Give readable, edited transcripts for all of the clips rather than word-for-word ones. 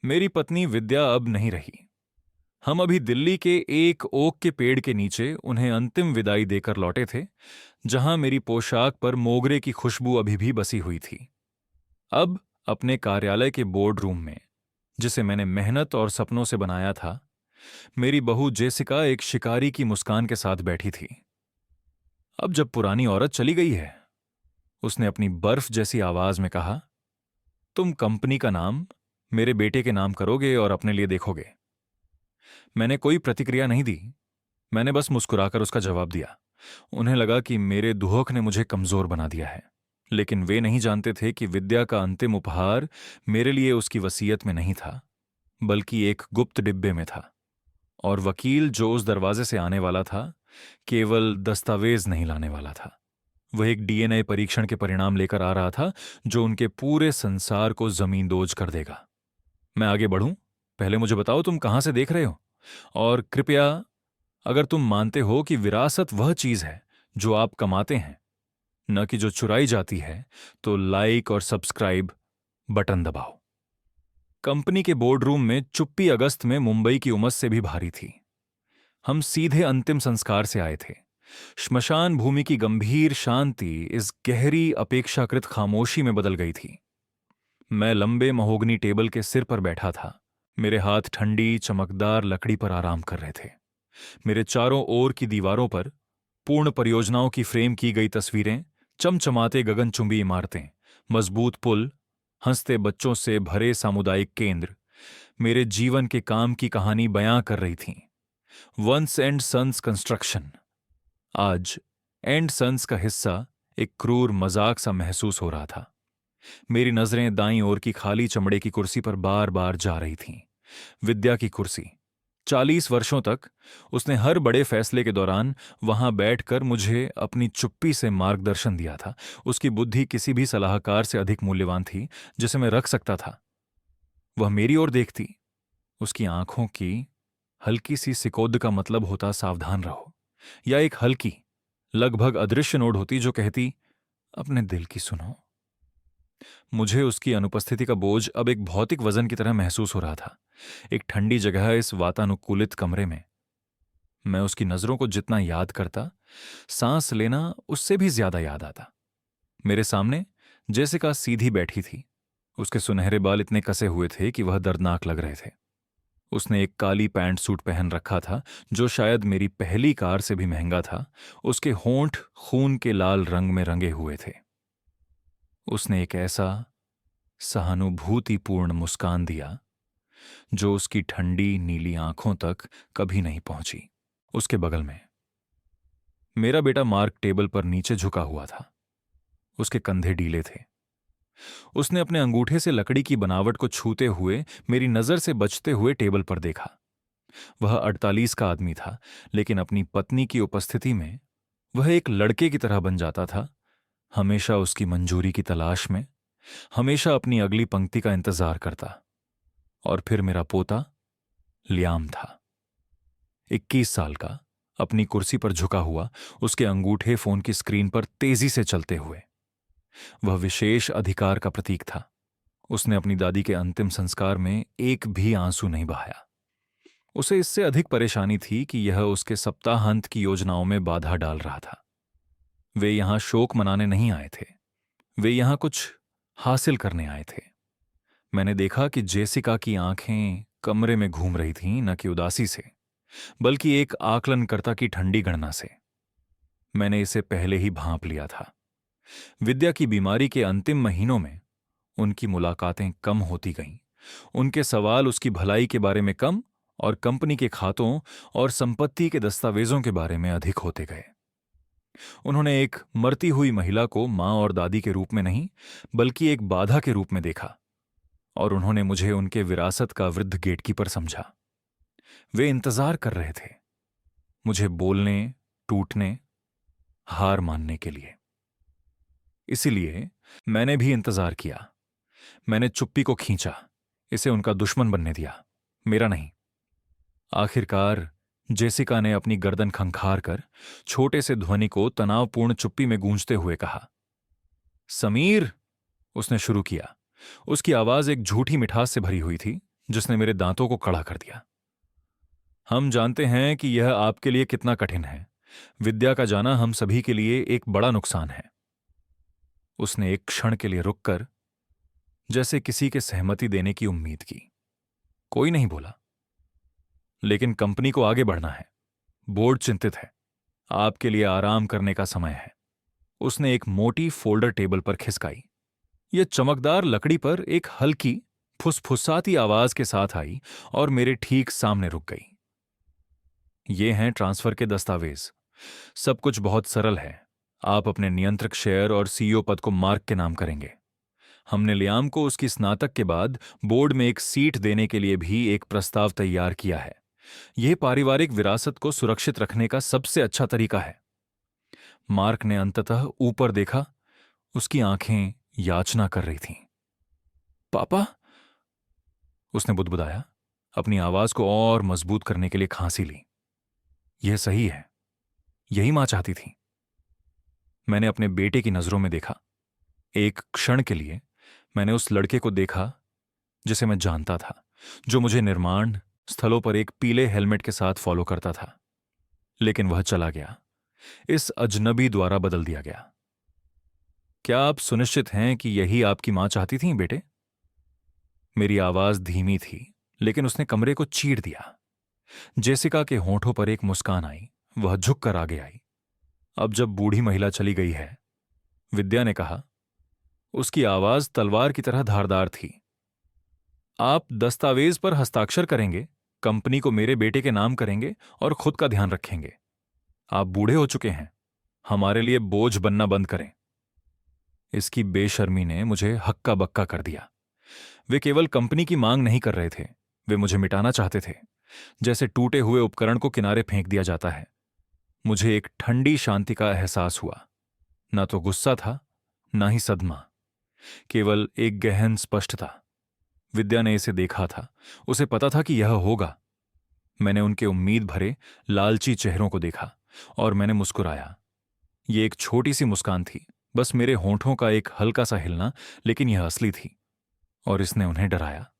मेरी पत्नी विद्या अब नहीं रही। हम अभी दिल्ली के एक ओक के पेड़ के नीचे उन्हें अंतिम विदाई देकर लौटे थे, जहां मेरी पोशाक पर मोगरे की खुशबू अभी भी बसी हुई थी। अब अपने कार्यालय के बोर्ड रूम में, जिसे मैंने मेहनत और सपनों से बनाया था, मेरी बहू जेसिका एक शिकारी की मुस्कान के साथ बैठी थी। अब जब पुरानी औरत चली गई है, उसने अपनी बर्फ जैसी आवाज में कहा, तुम कंपनी का नाम मेरे बेटे के नाम करोगे और अपने लिए देखोगे। मैंने कोई प्रतिक्रिया नहीं दी। मैंने बस मुस्कुराकर उसका जवाब दिया। उन्हें लगा कि मेरे दुहक ने मुझे कमजोर बना दिया है, लेकिन वे नहीं जानते थे कि विद्या का अंतिम उपहार मेरे लिए उसकी वसीयत में नहीं था, बल्कि एक गुप्त डिब्बे में था। और वकील जो उस दरवाजे से आने वाला था, केवल दस्तावेज नहीं लाने वाला था। वह एक डीएनए परीक्षण के परिणाम लेकर आ रहा था, जो उनके पूरे संसार को जमींदोज कर देगा। मैं आगे बढ़ूं? पहले मुझे बताओ, तुम कहां से देख रहे हो? और कृपया, अगर तुम मानते हो कि विरासत वह चीज है जो आप कमाते हैं, न कि जो चुराई जाती है, तो लाइक और सब्सक्राइब बटन दबाओ। कंपनी के बोर्ड रूम में चुप्पी अगस्त में मुंबई की उमस से भी भारी थी। हम सीधे अंतिम संस्कार से आए थे। श्मशान भूमि की गंभीर शांति इस गहरी अपेक्षाकृत खामोशी में बदल गई थी। मैं लंबे महोगनी टेबल के सिर पर बैठा था। मेरे हाथ ठंडी चमकदार लकड़ी पर आराम कर रहे थे। मेरे चारों ओर की दीवारों पर पूर्ण परियोजनाओं की फ्रेम की गई तस्वीरें, चमचमाते गगनचुंबी इमारतें, मजबूत पुल, हंसते बच्चों से भरे सामुदायिक केंद्र मेरे जीवन के काम की कहानी बयां कर रही थीं। वंस एंड सन्स कंस्ट्रक्शन आज एंड सन्स का हिस्सा एक क्रूर मजाक सा महसूस हो रहा था। मेरी नजरें दाईं ओर की खाली चमड़े की कुर्सी पर बार बार जा रही थीं। विद्या की कुर्सी। 40 वर्षों तक उसने हर बड़े फैसले के दौरान वहां बैठकर मुझे अपनी चुप्पी से मार्गदर्शन दिया था। उसकी बुद्धि किसी भी सलाहकार से अधिक मूल्यवान थी जिसे मैं रख सकता था। वह मेरी ओर देखती। उसकी आंखों की हल्की सी सिकोद का मतलब होता सावधान रहो, या एक हल्की, लगभग अदृश्य नोट होती जो कहती अपने दिल की सुनो। मुझे उसकी अनुपस्थिति का बोझ अब एक भौतिक वजन की तरह महसूस हो रहा था। एक ठंडी जगह इस वातानुकूलित कमरे में मैं उसकी नजरों को जितना याद करता, सांस लेना उससे भी ज्यादा याद आता। मेरे सामने जेसिका सीधी बैठी थी। उसके सुनहरे बाल इतने कसे हुए थे कि वह दर्दनाक लग रहे थे। उसने एक काली पैंट सूट पहन रखा था जो शायद मेरी पहली कार से भी महंगा था। उसके होंठ खून के लाल रंग में रंगे हुए थे। उसने एक ऐसा सहानुभूतिपूर्ण मुस्कान दिया जो उसकी ठंडी नीली आंखों तक कभी नहीं पहुंची। उसके बगल में मेरा बेटा मार्क टेबल पर नीचे झुका हुआ था। उसके कंधे ढीले थे। उसने अपने अंगूठे से लकड़ी की बनावट को छूते हुए मेरी नजर से बचते हुए टेबल पर देखा। वह 48 का आदमी था, लेकिन अपनी पत्नी की उपस्थिति में वह एक लड़के की तरह बन जाता था, हमेशा उसकी मंजूरी की तलाश में, हमेशा अपनी अगली पंक्ति का इंतजार करता। और फिर मेरा पोता लियाम था, 21 साल का, अपनी कुर्सी पर झुका हुआ, उसके अंगूठे फोन की स्क्रीन पर तेजी से चलते हुए। वह विशेष अधिकार का प्रतीक था। उसने अपनी दादी के अंतिम संस्कार में एक भी आंसू नहीं बहाया। उसे इससे अधिक परेशानी थी कि यह उसके सप्ताहांत की योजनाओं में बाधा डाल रहा था। वे यहां शोक मनाने नहीं आए थे, वे यहां कुछ हासिल करने आए थे। मैंने देखा कि जेसिका की आंखें कमरे में घूम रही थीं, न कि उदासी से, बल्कि एक आकलनकर्ता की ठंडी गणना से। मैंने इसे पहले ही भांप लिया था। विद्या की बीमारी के अंतिम महीनों में उनकी मुलाकातें कम होती गईं। उनके सवाल उसकी भलाई के बारे में कम और कंपनी के खातों और संपत्ति के दस्तावेजों के बारे में अधिक होते गए। उन्होंने एक मरती हुई महिला को मां और दादी के रूप में नहीं, बल्कि एक बाधा के रूप में देखा, और उन्होंने मुझे उनके विरासत का वृद्ध गेटकीपर समझा। वे इंतजार कर रहे थे, मुझे बोलने, टूटने, हार मानने के लिए। इसीलिए मैंने भी इंतजार किया। मैंने चुप्पी को खींचा, इसे उनका दुश्मन बनने दिया, मेरा नहीं। आखिरकार जेसिका ने अपनी गर्दन खंखार कर छोटे से ध्वनि को तनावपूर्ण चुप्पी में गूंजते हुए कहा, समीर। उसने शुरू किया। उसकी आवाज एक झूठी मिठास से भरी हुई थी, जिसने मेरे दांतों को कड़ा कर दिया। हम जानते हैं कि यह आपके लिए कितना कठिन है। विद्या का जाना हम सभी के लिए एक बड़ा नुकसान है। उसने एक क्षण के लिए रुककर जैसे किसी के सहमति देने की उम्मीद की। कोई नहीं बोला। लेकिन कंपनी को आगे बढ़ना है। बोर्ड चिंतित है। आपके लिए आराम करने का समय है। उसने एक मोटी फोल्डर टेबल पर खिसकाई। यह चमकदार लकड़ी पर एक हल्की फुसफुसाती आवाज के साथ आई और मेरे ठीक सामने रुक गई। ये हैं ट्रांसफर के दस्तावेज। सब कुछ बहुत सरल है। आप अपने नियंत्रक शेयर और सीईओ पद को मार्क के नाम करेंगे। हमने लियाम को उसकी स्नातक के बाद बोर्ड में एक सीट देने के लिए भी एक प्रस्ताव तैयार किया है। यह पारिवारिक विरासत को सुरक्षित रखने का सबसे अच्छा तरीका है। मार्क ने अंततः ऊपर देखा। उसकी आंखें याचना कर रही थीं। पापा, उसने बुदबुदाया, अपनी आवाज को और मजबूत करने के लिए खांसी ली। यह सही है। यही मां चाहती थी। मैंने अपने बेटे की नजरों में देखा। एक क्षण के लिए मैंने उस लड़के को देखा जिसे मैं जानता था, जो मुझे निर्माण स्थलों पर एक पीले हेलमेट के साथ फॉलो करता था। लेकिन वह चला गया। इस अजनबी द्वारा बदल दिया गया। क्या आप सुनिश्चित हैं कि यही आपकी मां चाहती थी, बेटे? मेरी आवाज धीमी थी, लेकिन उसने कमरे को चीर दिया। जेसिका के होंठों पर एक मुस्कान आई। वह झुककर आगे आई। अब जब बूढ़ी महिला चली गई है, विद्या ने कहा। उसकी आवाज तलवार की तरह धारदार थी। आप दस्तावेज पर हस्ताक्षर करेंगे, कंपनी को मेरे बेटे के नाम करेंगे और खुद का ध्यान रखेंगे। आप बूढ़े हो चुके हैं। हमारे लिए बोझ बनना बंद करें। इसकी बेशर्मी ने मुझे हक्का बक्का कर दिया। वे केवल कंपनी की मांग नहीं कर रहे थे, वे मुझे मिटाना चाहते थे, जैसे टूटे हुए उपकरण को किनारे फेंक दिया जाता है। मुझे एक ठंडी शांति का एहसास हुआ। ना तो गुस्सा था, ना ही सदमा, केवल एक गहन स्पष्टता। विद्या ने इसे देखा था। उसे पता था कि यह होगा। मैंने उनके उम्मीद भरे लालची चेहरों को देखा और मैंने मुस्कुराया। यह एक छोटी सी मुस्कान थी, बस मेरे होंठों का एक हल्का सा हिलना, लेकिन यह असली थी और इसने उन्हें डराया।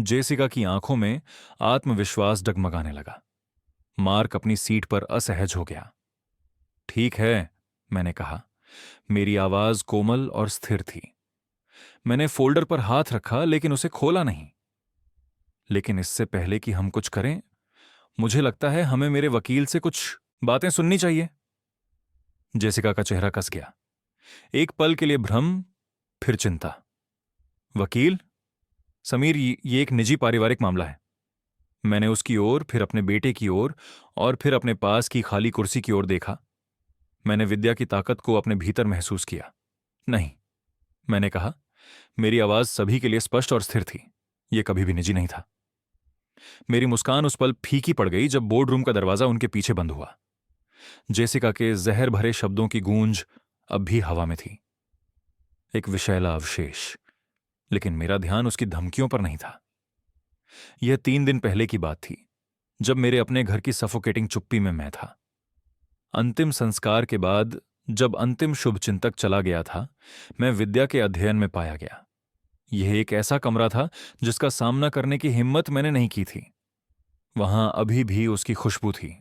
जेसिका की आंखों में आत्मविश्वास डगमगाने लगा। मार्क अपनी सीट पर असहज हो गया। ठीक है, मैंने कहा। मेरी आवाज कोमल और स्थिर थी। मैंने फोल्डर पर हाथ रखा, लेकिन उसे खोला नहीं। लेकिन इससे पहले कि हम कुछ करें, मुझे लगता है हमें मेरे वकील से कुछ बातें सुननी चाहिए। जेसिका का चेहरा कस गया। एक पल के लिए भ्रम, फिर चिंता। वकील? समीर, ये एक निजी पारिवारिक मामला है। मैंने उसकी ओर, फिर अपने बेटे की ओर और फिर अपने पास की खाली कुर्सी की ओर देखा। मैंने विद्या की ताकत को अपने भीतर महसूस किया। नहीं, मैंने कहा। मेरी आवाज सभी के लिए स्पष्ट और स्थिर थी। यह कभी भी निजी नहीं था। मेरी मुस्कान उस पल फीकी पड़ गई जब बोर्ड रूम का दरवाजा उनके पीछे बंद हुआ। जेसिका के जहर भरे शब्दों की गूंज अब भी हवा में थी। एक विषैला अवशेष। लेकिन मेरा ध्यान उसकी धमकियों पर नहीं था। यह 3 दिन पहले की बात थी, जब मेरे अपने घर की सफोकेटिंग चुप्पी में मैं था। अंतिम संस्कार के बाद जब अंतिम शुभचिंतक चला गया था, मैं विद्या के अध्ययन में पाया गया। यह एक ऐसा कमरा था जिसका सामना करने की हिम्मत मैंने नहीं की थी। वहां अभी भी उसकी खुशबू थी,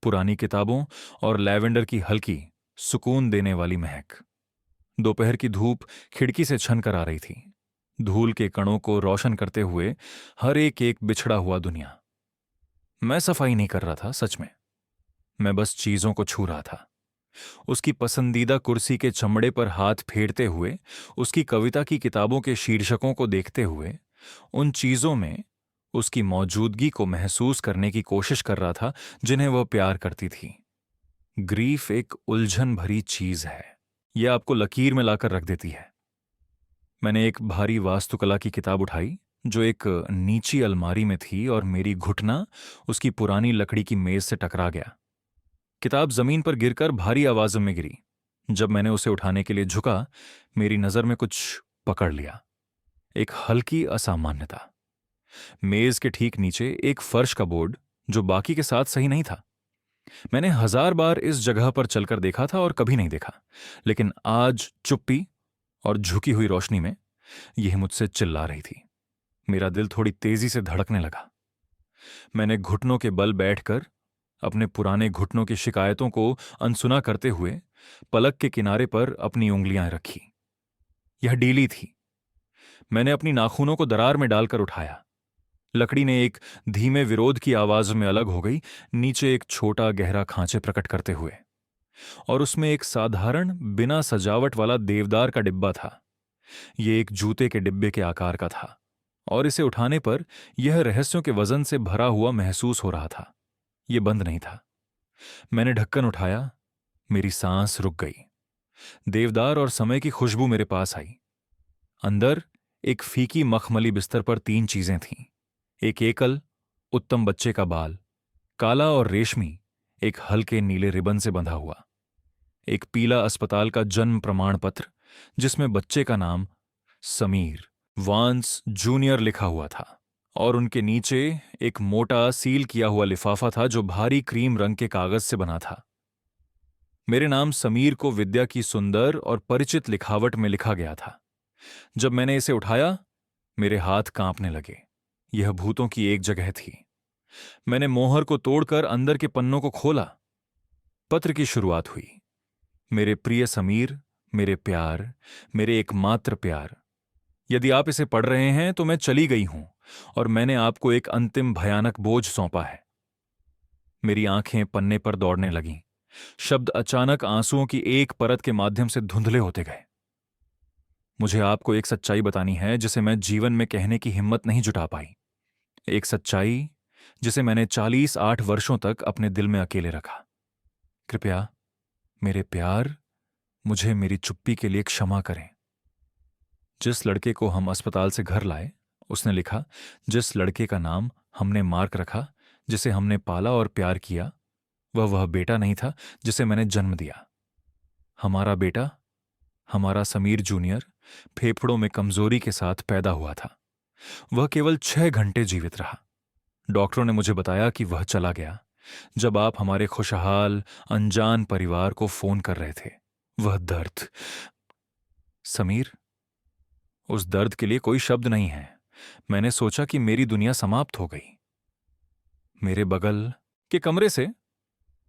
पुरानी किताबों और लैवेंडर की हल्की, सुकून देने वाली महक। दोपहर की धूप खिड़की से छन कर आ रही थी, धूल के कणों को रोशन करते हुए हर एक एक बिछड़ा हुआ दुनिया। मैं सफाई नहीं कर रहा था, सच में। मैं बस चीजों को छू रहा था। उसकी पसंदीदा कुर्सी के चमड़े पर हाथ फेरते हुए, उसकी कविता की किताबों के शीर्षकों को देखते हुए, उन चीजों में उसकी मौजूदगी को महसूस करने की कोशिश कर रहा था जिन्हें वह प्यार करती थी। ग्रीफ एक उलझन भरी चीज है। यह आपको लकीर में लाकर रख देती है। मैंने एक भारी वास्तुकला की किताब उठाई जो एक नीची अलमारी में थी और मेरी घुटना उसकी पुरानी लकड़ी की मेज से टकरा गया। किताब जमीन पर गिरकर भारी आवाजों में गिरी। जब मैंने उसे उठाने के लिए झुका, मेरी नजर में कुछ पकड़ लिया। एक हल्की असामान्यता। मेज के ठीक नीचे एक फर्श का बोर्ड जो बाकी के साथ सही नहीं था। मैंने 1000 बार इस जगह पर चलकर देखा था और कभी नहीं देखा, लेकिन आज चुप्पी और झुकी हुई रोशनी में यह मुझसे चिल्ला रही थी। मेरा दिल थोड़ी तेजी से धड़कने लगा। मैंने घुटनों के बल बैठकर अपने पुराने घुटनों की शिकायतों को अनसुना करते हुए पलक के किनारे पर अपनी उंगलियां रखी। यह ढीली थी। मैंने अपनी नाखूनों को दरार में डालकर उठाया। लकड़ी ने एक धीमे विरोध की आवाज में अलग हो गई, नीचे एक छोटा गहरा खांचे प्रकट करते हुए, और उसमें एक साधारण बिना सजावट वाला देवदार का डिब्बा था। यह एक जूते के डिब्बे के आकार का था और इसे उठाने पर यह रहस्यों के वजन से भरा हुआ महसूस हो रहा था। यह बंद नहीं था। मैंने ढक्कन उठाया। मेरी सांस रुक गई। देवदार और समय की खुशबू मेरे पास आई। अंदर एक फीकी मखमली बिस्तर पर 3 चीजें थीं। एक एकल उत्तम बच्चे का बाल, काला और रेशमी, एक हल्के नीले रिबन से बंधा हुआ। एक पीला अस्पताल का जन्म प्रमाण पत्र जिसमें बच्चे का नाम समीर वांस जूनियर लिखा हुआ था, और उनके नीचे एक मोटा सील किया हुआ लिफाफा था जो भारी क्रीम रंग के कागज से बना था। मेरे नाम समीर को विद्या की सुंदर और परिचित लिखावट में लिखा गया था। जब मैंने इसे उठाया, मेरे हाथ कांपने लगे। यह भूतों की एक जगह थी। मैंने मोहर को तोड़कर अंदर के पन्नों को खोला। पत्र की शुरुआत हुई। मेरे प्रिय समीर, मेरे प्यार, मेरे एकमात्र प्यार, यदि आप इसे पढ़ रहे हैं तो मैं चली गई हूं और मैंने आपको एक अंतिम भयानक बोझ सौंपा है। मेरी आंखें पन्ने पर दौड़ने लगीं। शब्द अचानक आंसुओं की एक परत के माध्यम से धुंधले होते गए। मुझे आपको एक सच्चाई बतानी है जिसे मैं जीवन में कहने की हिम्मत नहीं जुटा पाई। एक सच्चाई जिसे मैंने 48 वर्षों तक अपने दिल में अकेले रखा। कृपया मेरे प्यार, मुझे मेरी चुप्पी के लिए क्षमा करें। जिस लड़के को हम अस्पताल से घर लाए, उसने लिखा, जिस लड़के का नाम हमने मार्क रखा, जिसे हमने पाला और प्यार किया, वह बेटा नहीं था जिसे मैंने जन्म दिया। हमारा बेटा, हमारा समीर जूनियर, फेफड़ों में कमजोरी के साथ पैदा हुआ था। वह केवल 6 घंटे जीवित रहा। डॉक्टरों ने मुझे बताया कि वह चला गया जब आप हमारे खुशहाल अनजान परिवार को फोन कर रहे थे। वह दर्द, समीर, उस दर्द के लिए कोई शब्द नहीं है। मैंने सोचा कि मेरी दुनिया समाप्त हो गई। मेरे बगल के कमरे से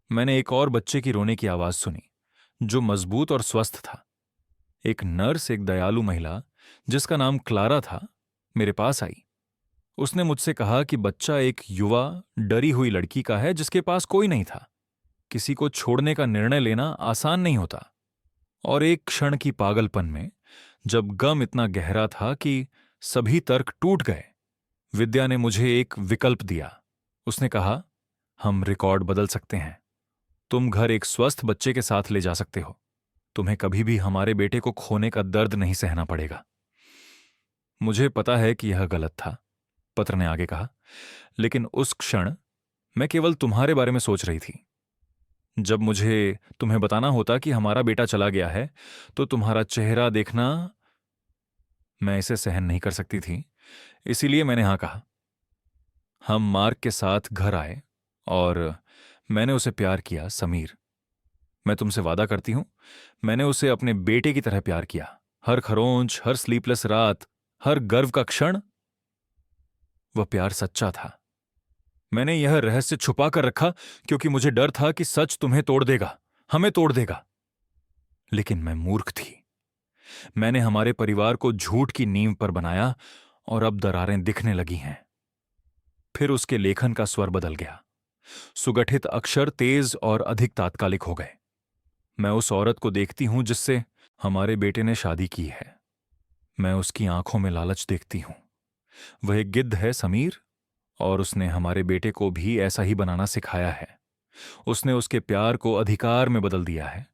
मैंने एक और बच्चे की रोने की आवाज सुनी, जो मजबूत और स्वस्थ था। एक नर्स, एक दयालु महिला जिसका नाम क्लारा था, मेरे पास आई। उसने मुझसे कहा कि बच्चा एक युवा डरी हुई लड़की का है जिसके पास कोई नहीं था। किसी को छोड़ने का निर्णय लेना आसान नहीं होता। और एक क्षण की पागलपन में, जब गम इतना गहरा था कि सभी तर्क टूट गए, विद्या ने मुझे एक विकल्प दिया। उसने कहा, हम रिकॉर्ड बदल सकते हैं। तुम घर एक स्वस्थ बच्चे के साथ ले जा सकते हो। तुम्हें कभी भी हमारे बेटे को खोने का दर्द नहीं सहना पड़ेगा। मुझे पता है कि यह गलत था, पत्र ने आगे कहा, लेकिन उस क्षण मैं केवल तुम्हारे बारे में सोच रही थी। जब मुझे तुम्हें बताना होता कि हमारा बेटा चला गया है, तो तुम्हारा चेहरा देखना, मैं इसे सहन नहीं कर सकती थी। इसीलिए मैंने हाँ कहा। हम मार्क के साथ घर आए और मैंने उसे प्यार किया। समीर, मैं तुमसे वादा करती हूं, मैंने उसे अपने बेटे की तरह प्यार किया। हर खरोंच, हर स्लीपलेस रात, हर गर्व का क्षण, वह प्यार सच्चा था। मैंने यह रहस्य छुपा कर रखा क्योंकि मुझे डर था कि सच तुम्हें तोड़ देगा, हमें तोड़ देगा। लेकिन मैं मूर्ख थी। मैंने हमारे परिवार को झूठ की नींव पर बनाया और अब दरारें दिखने लगी हैं। फिर उसके लेखन का स्वर बदल गया। सुगठित अक्षर तेज और अधिक तात्कालिक हो गए। मैं उस औरत को देखती हूं जिससे हमारे बेटे ने शादी की है। मैं उसकी आंखों में लालच देखती हूं। वह एक गिद्ध है समीर, और उसने हमारे बेटे को भी ऐसा ही बनाना सिखाया है। उसने उसके प्यार को अधिकार में बदल दिया है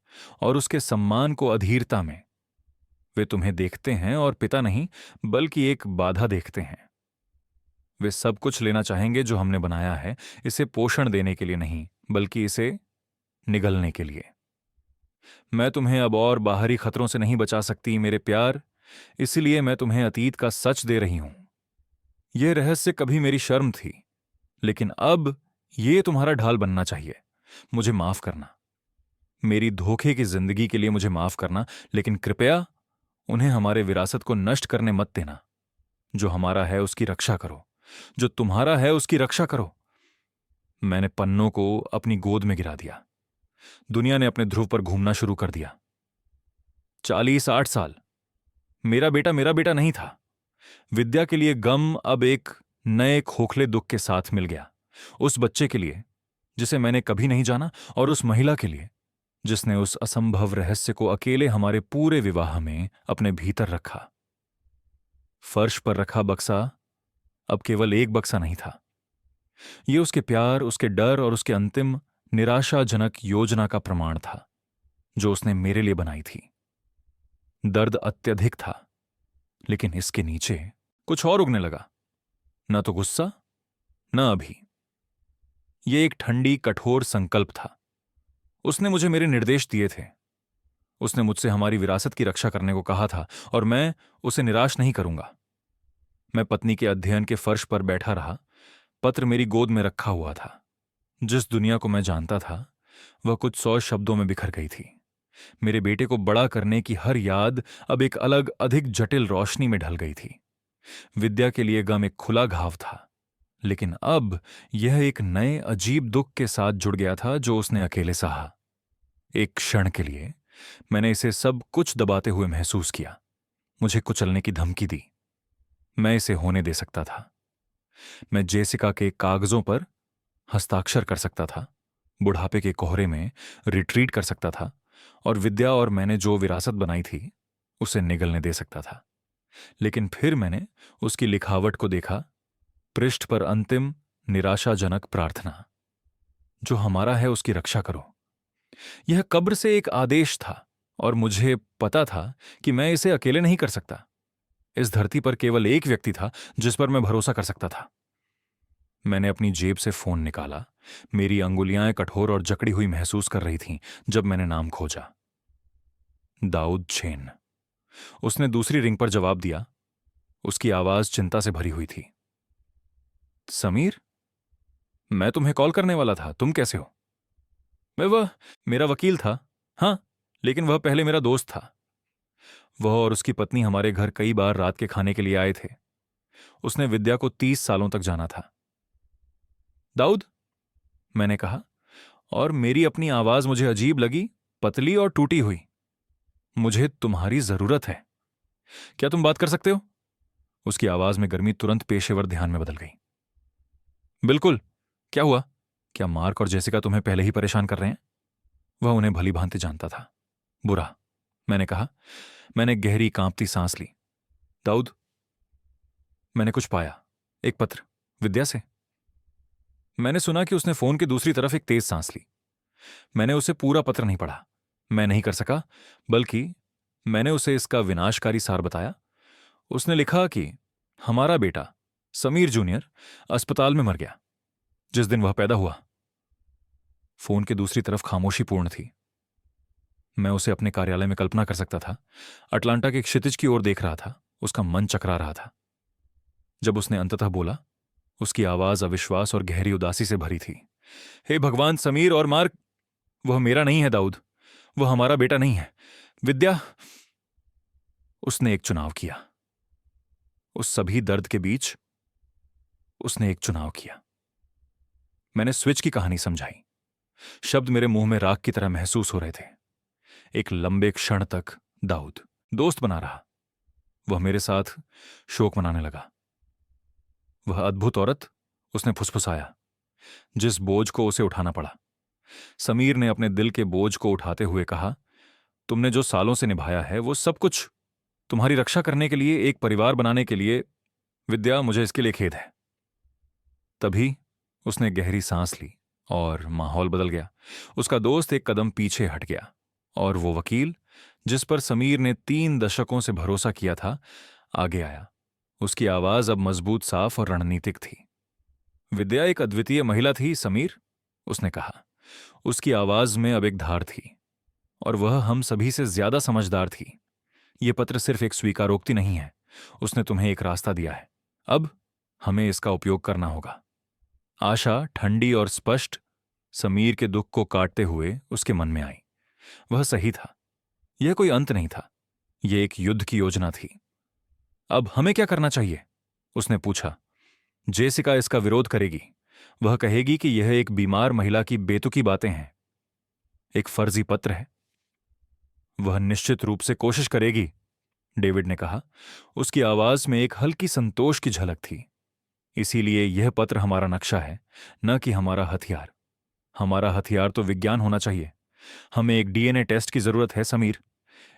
और उसके सम्मान को अधीरता में। वे तुम्हें देखते हैं और पिता नहीं, बल्कि एक बाधा देखते हैं। वे सब कुछ लेना चाहेंगे जो हमने बनाया है, इसे पोषण देने के लिए नहीं, बल्कि इसे निगलने के लिए। मैं तुम्हें अब और बाहरी खतरों से नहीं बचा सकती मेरे प्यार, इसलिए मैं तुम्हें अतीत का सच दे रही हूं। यह रहस्य कभी मेरी शर्म थी, लेकिन अब यह तुम्हारा ढाल बनना चाहिए। मुझे माफ करना, मेरी धोखे की जिंदगी के लिए मुझे माफ करना, लेकिन कृपया उन्हें हमारे विरासत को नष्ट करने मत देना। जो हमारा है उसकी रक्षा करो, जो तुम्हारा है उसकी रक्षा करो। मैंने पन्नों को अपनी गोद में गिरा दिया। दुनिया ने अपने ध्रुव पर घूमना शुरू कर दिया। 40-8 साल। मेरा बेटा नहीं था। विद्या के लिए गम अब एक नए खोखले दुख के साथ मिल गया। उस बच्चे के लिए जिसे मैंने कभी नहीं जाना, और उस महिला के लिए जिसने उस असंभव रहस्य को अकेले हमारे पूरे विवाह में अपने भीतर रखा। फर्श पर रखा बक्सा अब केवल एक बक्सा नहीं था। ये उसके प्यार, उसके डर और उसके अंतिम निराशाजनक योजना का प्रमाण था जो उसने मेरे लिए बनाई थी। दर्द अत्यधिक था, लेकिन इसके नीचे कुछ और उगने लगा। न तो गुस्सा, न अभी। ये एक ठंडी कठोर संकल्प था। उसने मुझे मेरे निर्देश दिए थे। उसने मुझसे हमारी विरासत की रक्षा करने को कहा था, और मैं उसे निराश नहीं करूंगा। मैं पत्नी के अध्ययन के फर्श पर बैठा रहा। पत्र मेरी गोद में रखा हुआ था। जिस दुनिया को मैं जानता था वह कुछ 100 शब्दों में बिखर गई थी। मेरे बेटे को बड़ा करने की हर याद अब एक अलग, अधिक जटिल रोशनी में ढल गई थी। विद्या के लिए गम एक खुला घाव था, लेकिन अब यह एक नए अजीब दुख के साथ जुड़ गया था जो उसने अकेले सहा। एक क्षण के लिए मैंने इसे सब कुछ दबाते हुए महसूस किया। मुझे कुचलने की धमकी दी। मैं इसे होने दे सकता था। मैं जेसिका के कागजों पर हस्ताक्षर कर सकता था, बुढ़ापे के कोहरे में रिट्रीट कर सकता था, और विद्या और मैंने जो विरासत बनाई थी उसे निगलने दे सकता था। लेकिन फिर मैंने उसकी लिखावट को देखा। पृष्ठ पर अंतिम निराशाजनक प्रार्थना, जो हमारा है उसकी रक्षा करो। यह कब्र से एक आदेश था, और मुझे पता था कि मैं इसे अकेले नहीं कर सकता। इस धरती पर केवल एक व्यक्ति था जिस पर मैं भरोसा कर सकता था। मैंने अपनी जेब से फोन निकाला। मेरी अंगुलियां कठोर और जकड़ी हुई महसूस कर रही थीं जब मैंने नाम खोजा। दाऊद छेन। उसने दूसरी रिंग पर जवाब दिया। उसकी आवाज चिंता से भरी हुई थी। समीर, मैं तुम्हें कॉल करने वाला था। तुम कैसे हो? वह मेरा वकील था। हाँ, लेकिन वह पहले मेरा दोस्त था। वह और उसकी पत्नी हमारे घर कई बार रात के खाने के लिए आए थे। उसने विद्या को 30 सालों तक जाना था। दाऊद, मैंने कहा, और मेरी अपनी आवाज मुझे अजीब लगी, पतली और टूटी हुई। मुझे तुम्हारी जरूरत है। क्या तुम बात कर सकते हो? उसकी आवाज में गर्मी तुरंत पेशेवर ध्यान में बदल गई। बिल्कुल। क्या हुआ? क्या मार्क और जेसिका तुम्हें पहले ही परेशान कर रहे हैं? वह उन्हें भली भांति जानता था। बुरा, मैंने कहा। मैंने गहरी कांपती सांस ली। दाऊद, मैंने कुछ पाया। एक पत्र विद्या से। मैंने सुना कि उसने फोन की दूसरी तरफ एक तेज सांस ली। मैंने उसे पूरा पत्र नहीं पढ़ा। मैं नहीं कर सका, बल्कि मैंने उसे इसका विनाशकारी सार बताया। उसने लिखा कि हमारा बेटा समीर जूनियर अस्पताल में मर गया जिस दिन वह पैदा हुआ। फोन की दूसरी तरफ खामोशी पूर्ण थी। मैं उसे अपने कार्यालय में कल्पना कर सकता था। अटलांटा के क्षितिज की ओर देख रहा था। उसका मन चकरा रहा था। जब उसने अंततः बोला, उसकी आवाज अविश्वास और गहरी उदासी से भरी थी। हे भगवान, समीर और मार्क, वह मेरा नहीं है दाऊद। वह हमारा बेटा नहीं है। विद्या। उसने एक चुनाव किया। उस सभी दर्द के बीच उसने एक चुनाव किया। मैंने स्विच की कहानी समझाई। शब्द मेरे मुंह में राख की तरह महसूस हो रहे थे। एक लंबे क्षण तक दाऊद दोस्त बना रहा। वह मेरे साथ शोक मनाने लगा। वह अद्भुत औरत, उसने फुसफुसाया, जिस बोझ को उसे उठाना पड़ा। समीर ने अपने दिल के बोझ को उठाते हुए कहा, तुमने जो सालों से निभाया है वो सब कुछ तुम्हारी रक्षा करने के लिए, एक परिवार बनाने के लिए। विद्या, मुझे इसके लिए खेद है। तभी उसने गहरी सांस ली और माहौल बदल गया। उसका दोस्त एक कदम पीछे हट गया, और वो वकील जिस पर समीर ने 3 दशकों से भरोसा किया था, आगे आया। उसकी आवाज अब मजबूत, साफ और रणनीतिक थी। विद्या एक अद्वितीय महिला थी समीर, उसने कहा। उसकी आवाज में अब एक धार थी, और वह हम सभी से ज्यादा समझदार थी। यह पत्र सिर्फ एक स्वीकारोक्ति नहीं है। उसने तुम्हें एक रास्ता दिया है। अब हमें इसका उपयोग करना होगा। आशा ठंडी और स्पष्ट समीर के दुख को काटते हुए उसके मन में आई। वह सही था। यह कोई अंत नहीं था। यह एक युद्ध की योजना थी। अब हमें क्या करना चाहिए? उसने पूछा। जेसिका इसका विरोध करेगी। वह कहेगी कि यह एक बीमार महिला की बेतुकी बातें हैं, एक फर्जी पत्र है। वह निश्चित रूप से कोशिश करेगी, डेविड ने कहा। उसकी आवाज में एक हल्की संतोष की झलक थी। इसीलिए यह पत्र हमारा नक्शा है, न कि हमारा हथियार। हमारा हथियार तो विज्ञान होना चाहिए। हमें एक डीएनए टेस्ट की जरूरत है समीर,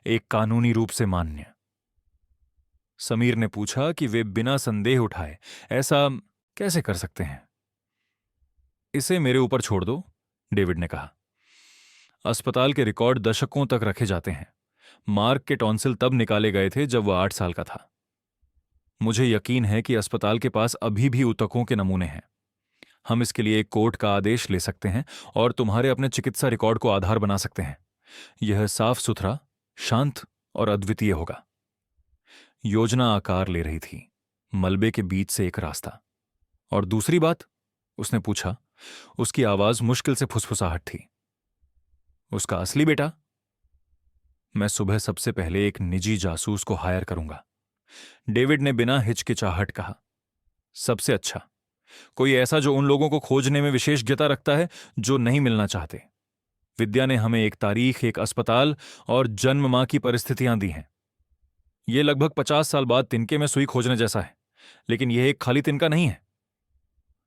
एक कानूनी रूप से मान्य। समीर ने पूछा कि वे बिना संदेह उठाए ऐसा कैसे कर सकते हैं। इसे मेरे ऊपर छोड़ दो, डेविड ने कहा। अस्पताल के रिकॉर्ड दशकों तक रखे जाते हैं। मार्क के टॉन्सिल तब निकाले गए थे जब वह 8 साल का था। मुझे यकीन है कि अस्पताल के पास अभी भी ऊतकों के नमूने हैं। हम इसके लिए एक कोर्ट का आदेश ले सकते हैं और तुम्हारे अपने चिकित्सा रिकॉर्ड को आधार बना सकते हैं। यह साफ सुथरा, शांत और अद्वितीय होगा। योजना आकार ले रही थी, मलबे के बीच से एक रास्ता। और दूसरी बात, उसने पूछा। उसकी आवाज मुश्किल से फुसफुसाहट थी। उसका असली बेटा? मैं सुबह सबसे पहले एक निजी जासूस को हायर करूंगा, डेविड ने बिना हिचकिचाहट कहा। सबसे अच्छा, कोई ऐसा जो उन लोगों को खोजने में विशेषज्ञता रखता है जो नहीं मिलना चाहते। विद्या ने हमें एक तारीख, एक अस्पताल और जन्म मां की परिस्थितियां दी हैं। यह लगभग 50 साल बाद तिनके में सुई खोजने जैसा है, लेकिन यह एक खाली तिनका नहीं है।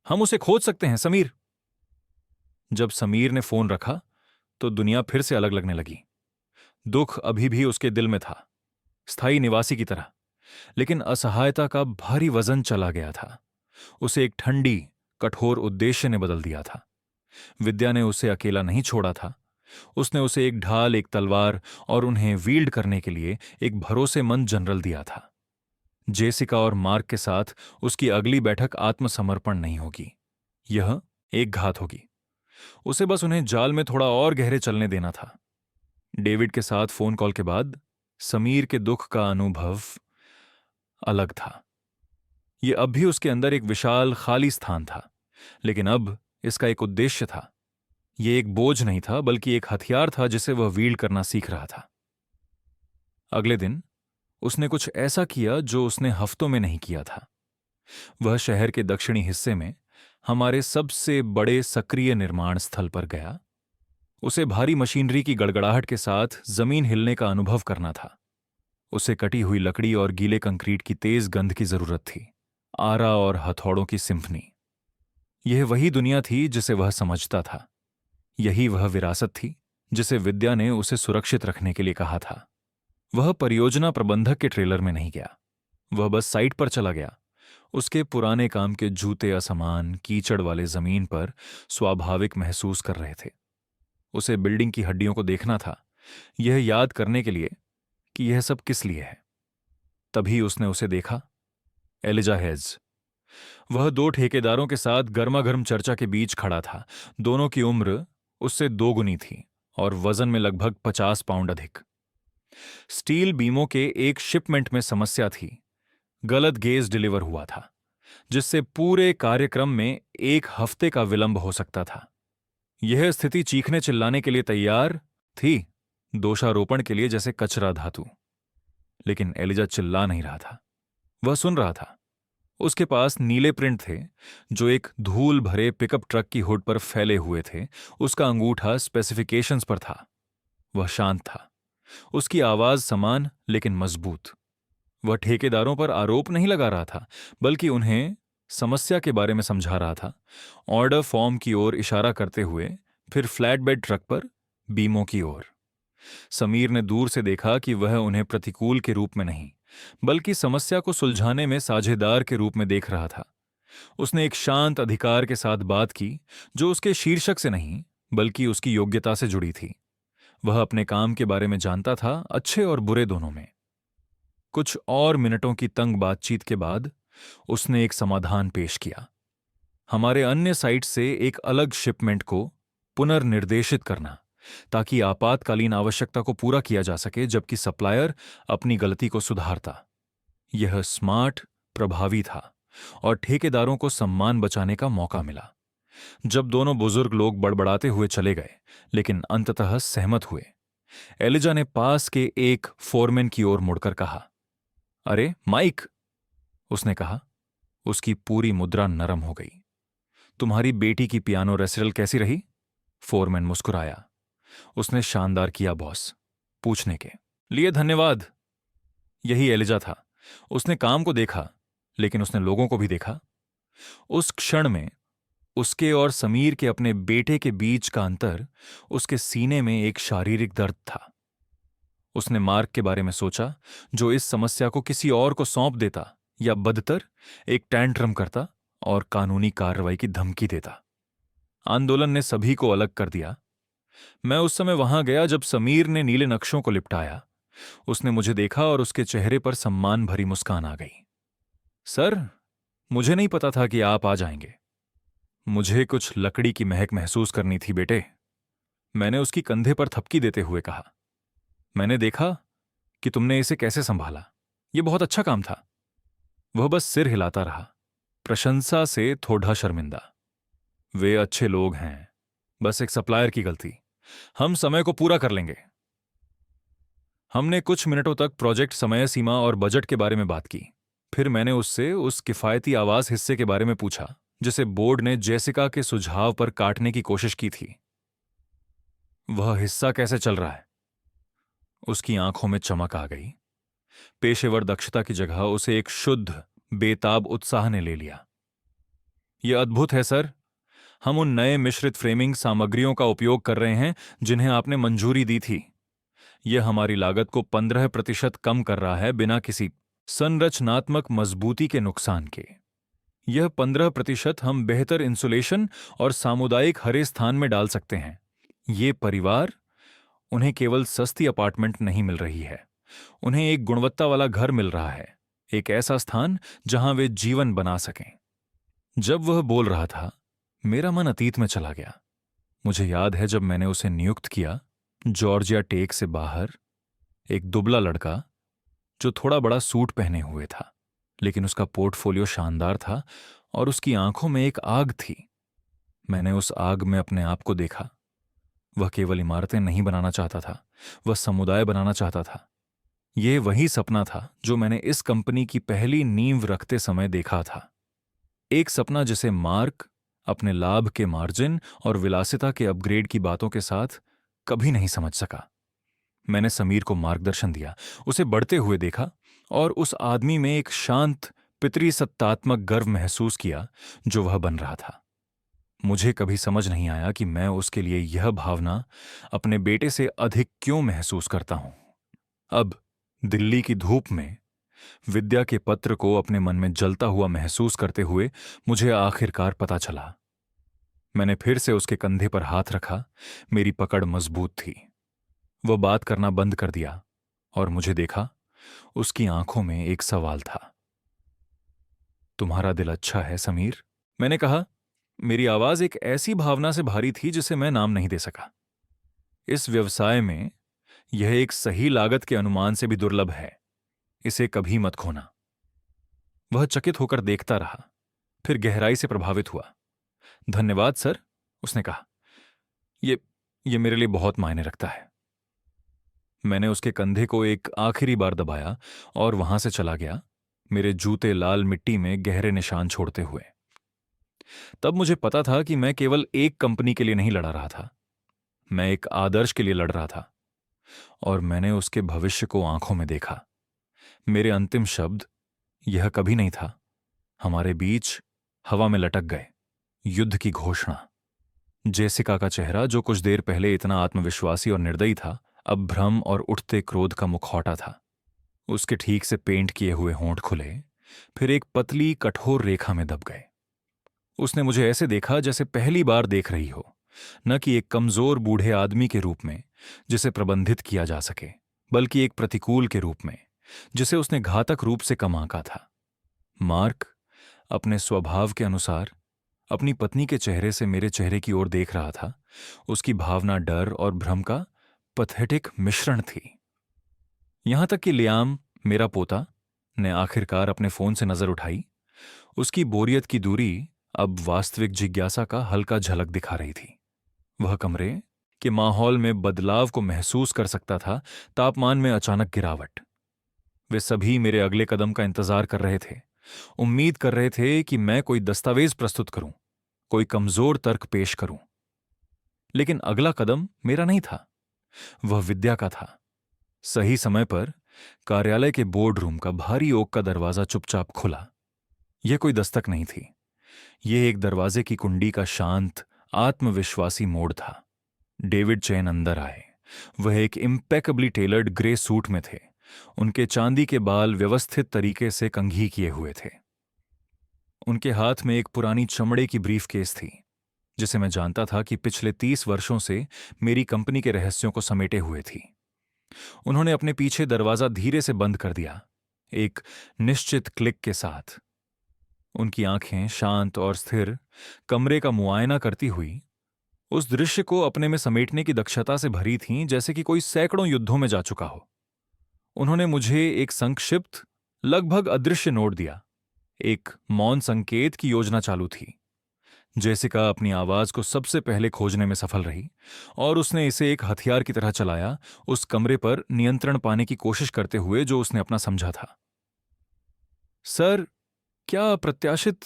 हम उसे खोज सकते हैं समीर। जब समीर ने फोन रखा तो दुनिया फिर से अलग लगने लगी। दुख अभी भी उसके दिल में था, स्थायी निवासी की तरह, लेकिन असहायता का भारी वजन चला गया था। उसे एक ठंडी, कठोर उद्देश्य ने बदल दिया था। विद्या ने उसे अकेला नहीं छोड़ा था। उसने उसे एक ढाल, एक तलवार और उन्हें वील्ड करने के लिए एक भरोसेमंद जनरल दिया था। जेसिका और मार्क के साथ उसकी अगली बैठक आत्मसमर्पण नहीं होगी, यह एक घात होगी। उसे बस उन्हें जाल में थोड़ा और गहरे चलने देना था। डेविड के साथ फोन कॉल के बाद समीर के दुख का अनुभव अलग था। यह अब भी उसके अंदर एक विशाल खाली स्थान था, लेकिन अब इसका एक उद्देश्य था। यह एक बोझ नहीं था, बल्कि एक हथियार था जिसे वह वील्ड करना सीख रहा था। अगले दिन उसने कुछ ऐसा किया जो उसने हफ्तों में नहीं किया था। वह शहर के दक्षिणी हिस्से में हमारे सबसे बड़े सक्रिय निर्माण स्थल पर गया। उसे भारी मशीनरी की गड़गड़ाहट के साथ जमीन हिलने का अनुभव करना था। उसे कटी हुई लकड़ी और गीले कंक्रीट की तेज गंध की जरूरत थी, आरा और हथौड़ों की सिम्फनी। यह वही दुनिया थी जिसे वह समझता था। यही वह विरासत थी जिसे विद्या ने उसे सुरक्षित रखने के लिए कहा था। वह परियोजना प्रबंधक के ट्रेलर में नहीं गया। वह बस साइट पर चला गया। उसके पुराने काम के जूते असमान, कीचड़ वाले जमीन पर स्वाभाविक महसूस कर रहे थे। उसे बिल्डिंग की हड्डियों को देखना था, यह याद करने के लिए कि यह सब किस लिए है। तभी उसने उसे देखा, एलिजा हेज। वह 2 ठेकेदारों के साथ गर्मागर्म चर्चा के बीच खड़ा था। दोनों की उम्र उससे 2 गुनी थी और वजन में लगभग 50 पाउंड अधिक। स्टील बीमों के एक शिपमेंट में समस्या थी। गलत गेज डिलीवर हुआ था, जिससे पूरे कार्यक्रम में 1 हफ्ते का विलंब हो सकता था। यह स्थिति चीखने चिल्लाने के लिए तैयार थी, दोषारोपण के लिए जैसे कचरा धातु। लेकिन एलिजा चिल्ला नहीं रहा था, वह सुन रहा था। उसके पास नीले प्रिंट थे जो एक धूल भरे पिकअप ट्रक की हुड पर फैले हुए थे। उसका अंगूठा स्पेसिफिकेशंस पर था। वह शांत था, उसकी आवाज समान लेकिन मजबूत। वह ठेकेदारों पर आरोप नहीं लगा रहा था, बल्कि उन्हें समस्या के बारे में समझा रहा था, ऑर्डर फॉर्म की ओर इशारा करते हुए, फिर फ्लैटबेड ट्रक पर बीमों की ओर। समीर ने दूर से देखा कि वह उन्हें प्रतिकूल के रूप में नहीं, बल्कि समस्या को सुलझाने में साझेदार के रूप में देख रहा था। उसने एक शांत अधिकार के साथ बात की जो उसके शीर्षक से नहीं, बल्कि उसकी योग्यता से जुड़ी थी। वह अपने काम के बारे में जानता था, अच्छे और बुरे दोनों में। कुछ और मिनटों की तंग बातचीत के बाद उसने एक समाधान पेश किया। हमारे अन्य साइट से एक अलग शिपमेंट को पुनर्निर्देशित करना, ताकि आपातकालीन आवश्यकता को पूरा किया जा सके जबकि सप्लायर अपनी गलती को सुधारता। यह स्मार्ट, प्रभावी था और ठेकेदारों को सम्मान बचाने का मौका मिला। जब दोनों बुजुर्ग लोग बड़बड़ाते हुए चले गए, लेकिन अंततः सहमत हुए, एलिजा ने पास के एक फोरमैन की ओर मुड़कर कहा, अरे माइक, उसने कहा, उसकी पूरी मुद्रा नरम हो गई। तुम्हारी बेटी की पियानो रेसिटल कैसी रही? फोरमैन मुस्कुराया। उसने शानदार किया बॉस। पूछने के लिए धन्यवाद। यही एलिजा था। उसने काम को देखा, लेकिन उसने लोगों को भी देखा। उस क्षण में उसके और समीर के अपने बेटे के बीच का अंतर उसके सीने में एक शारीरिक दर्द था। उसने मार्क के बारे में सोचा, जो इस समस्या को किसी और को सौंप देता या बदतर एक टैंट्रम करता और कानूनी कार्रवाई की धमकी देता। आंदोलन ने सभी को अलग कर दिया। मैं उस समय वहां गया जब समीर ने नीले नक्शों को लिपटाया। उसने मुझे देखा और उसके चेहरे पर सम्मान भरी मुस्कान आ गई। सर, मुझे नहीं पता था कि आप आ जाएंगे। मुझे कुछ लकड़ी की महक महसूस करनी थी बेटे, मैंने उसकी कंधे पर थपकी देते हुए कहा। मैंने देखा कि तुमने इसे कैसे संभाला। यह बहुत अच्छा काम था। वह बस सिर हिलाता रहा, प्रशंसा से थोड़ा शर्मिंदा। वे अच्छे लोग हैं, बस एक सप्लायर की गलती। हम समय को पूरा कर लेंगे। हमने कुछ मिनटों तक प्रोजेक्ट समय सीमा और बजट के बारे में बात की। फिर मैंने उससे उस किफायती आवास हिस्से के बारे में पूछा जिसे बोर्ड ने जेसिका के सुझाव पर काटने की कोशिश की थी। वह हिस्सा कैसे चल रहा है? उसकी आंखों में चमक आ गई। पेशेवर दक्षता की जगह उसे एक शुद्ध बेताब उत्साह ने ले लिया। यह अद्भुत है सर। हम उन नए मिश्रित फ्रेमिंग सामग्रियों का उपयोग कर रहे हैं जिन्हें आपने मंजूरी दी थी। यह हमारी लागत को 15% कम कर रहा है, बिना किसी संरचनात्मक मजबूती के नुकसान के। यह 15% हम बेहतर इंसुलेशन और सामुदायिक हरे स्थान में डाल सकते हैं। ये परिवार, उन्हें केवल सस्ती अपार्टमेंट नहीं मिल रही है, उन्हें एक गुणवत्ता वाला घर मिल रहा है, एक ऐसा स्थान जहां वे जीवन बना सकें। जब वह बोल रहा था, मेरा मन अतीत में चला गया। मुझे याद है जब मैंने उसे नियुक्त किया, जॉर्जिया टेक से बाहर, एक दुबला लड़का जो थोड़ा बड़ा सूट पहने हुए था, लेकिन उसका पोर्टफोलियो शानदार था और उसकी आंखों में एक आग थी। मैंने उस आग में अपने आप को देखा। वह केवल इमारतें नहीं बनाना चाहता था, वह समुदाय बनाना चाहता था। यह वही सपना था जो मैंने इस कंपनी की पहली नींव रखते समय देखा था। एक सपना जिसे मार्क अपने लाभ के मार्जिन और विलासिता के अपग्रेड की बातों के साथ कभी नहीं समझ सका। मैंने समीर को मार्गदर्शन दिया, उसे बढ़ते हुए देखा और उस आदमी में एक शांत पितृसत्तात्मक गर्व महसूस किया जो वह बन रहा था। मुझे कभी समझ नहीं आया कि मैं उसके लिए यह भावना अपने बेटे से अधिक क्यों महसूस करता हूं। अब दिल्ली की धूप में विद्या के पत्र को अपने मन में जलता हुआ महसूस करते हुए मुझे आखिरकार पता चला। मैंने फिर से उसके कंधे पर हाथ रखा। मेरी पकड़ मजबूत थी। वह बात करना बंद कर दिया और मुझे देखा। उसकी आंखों में एक सवाल था। तुम्हारा दिल अच्छा है समीर, मैंने कहा। मेरी आवाज एक ऐसी भावना से भारी थी जिसे मैं नाम नहीं दे सका। इस व्यवसाय में यह एक सही लागत के अनुमान से भी दुर्लभ है, इसे कभी मत खोना। वह चकित होकर देखता रहा, फिर गहराई से प्रभावित हुआ। धन्यवाद सर, उसने कहा। ये मेरे लिए बहुत मायने रखता है। मैंने उसके कंधे को एक आखिरी बार दबाया और वहां से चला गया, मेरे जूते लाल मिट्टी में गहरे निशान छोड़ते हुए। तब मुझे पता था कि मैं केवल एक कंपनी के लिए नहीं लड़ा रहा था, मैं एक आदर्श के लिए लड़ रहा था। और मैंने उसके भविष्य को आंखों में देखा। मेरे अंतिम शब्द यह कभी नहीं था। हमारे बीच हवा में लटक गए। युद्ध की घोषणा। जेसिका का चेहरा, जो कुछ देर पहले इतना आत्मविश्वासी और निर्दयी था, अब भ्रम और उठते क्रोध का मुखौटा था। उसके ठीक से पेंट किए हुए होंठ खुले, फिर एक पतली कठोर रेखा में दब गए। उसने मुझे ऐसे देखा जैसे पहली बार देख रही हो, न कि एक कमजोर बूढ़े आदमी के रूप में जिसे प्रबंधित किया जा सके, बल्कि एक प्रतिकूल के रूप में जिसे उसने घातक रूप से कम आंका था। मार्क अपने स्वभाव के अनुसार अपनी पत्नी के चेहरे से मेरे चेहरे की ओर देख रहा था। उसकी भावना डर और भ्रम का पैथेटिक मिश्रण थी। यहां तक कि लियाम, मेरा पोता, ने आखिरकार अपने फोन से नजर उठाई। उसकी बोरियत की दूरी अब वास्तविक जिज्ञासा का हल्का झलक दिखा रही थी। वह कमरे के माहौल में बदलाव को महसूस कर सकता था। तापमान में अचानक गिरावट। वे सभी मेरे अगले कदम का इंतजार कर रहे थे। उम्मीद कर रहे थे कि मैं कोई दस्तावेज प्रस्तुत करूं, कोई कमजोर तर्क पेश करूं। लेकिन अगला कदम मेरा नहीं था, वह विद्या का था। सही समय पर कार्यालय के बोर्ड रूम का भारी ओक का दरवाजा चुपचाप खुला। यह कोई दस्तक नहीं थी, यह एक दरवाजे की कुंडी का शांत, आत्मविश्वासी मोड़ था। डेविड चैन अंदर आए। वह एक इम्पेकेबली टेलर्ड ग्रे सूट में थे। उनके चांदी के बाल व्यवस्थित तरीके से कंघी किए हुए थे। उनके हाथ में एक पुरानी चमड़े की ब्रीफकेस थी, जिसे मैं जानता था कि पिछले 30 वर्षों से मेरी कंपनी के रहस्यों को समेटे हुए थी। उन्होंने अपने पीछे दरवाजा धीरे से बंद कर दिया, एक निश्चित क्लिक के साथ। उनकी आंखें शांत और स्थिर, कमरे का मुआयना करती हुई, उस दृश्य को अपने में समेटने की दक्षता से भरी थीं, जैसे कि कोई सैकड़ों युद्धों में जा चुका हो। उन्होंने मुझे एक संक्षिप्त, लगभग अदृश्य नोट दिया। एक मौन संकेत की योजना चालू थी। जेसिका अपनी आवाज को सबसे पहले खोजने में सफल रही और उसने इसे एक हथियार की तरह चलाया, उस कमरे पर नियंत्रण पाने की कोशिश करते हुए जो उसने अपना समझा था। सर, क्या अप्रत्याशित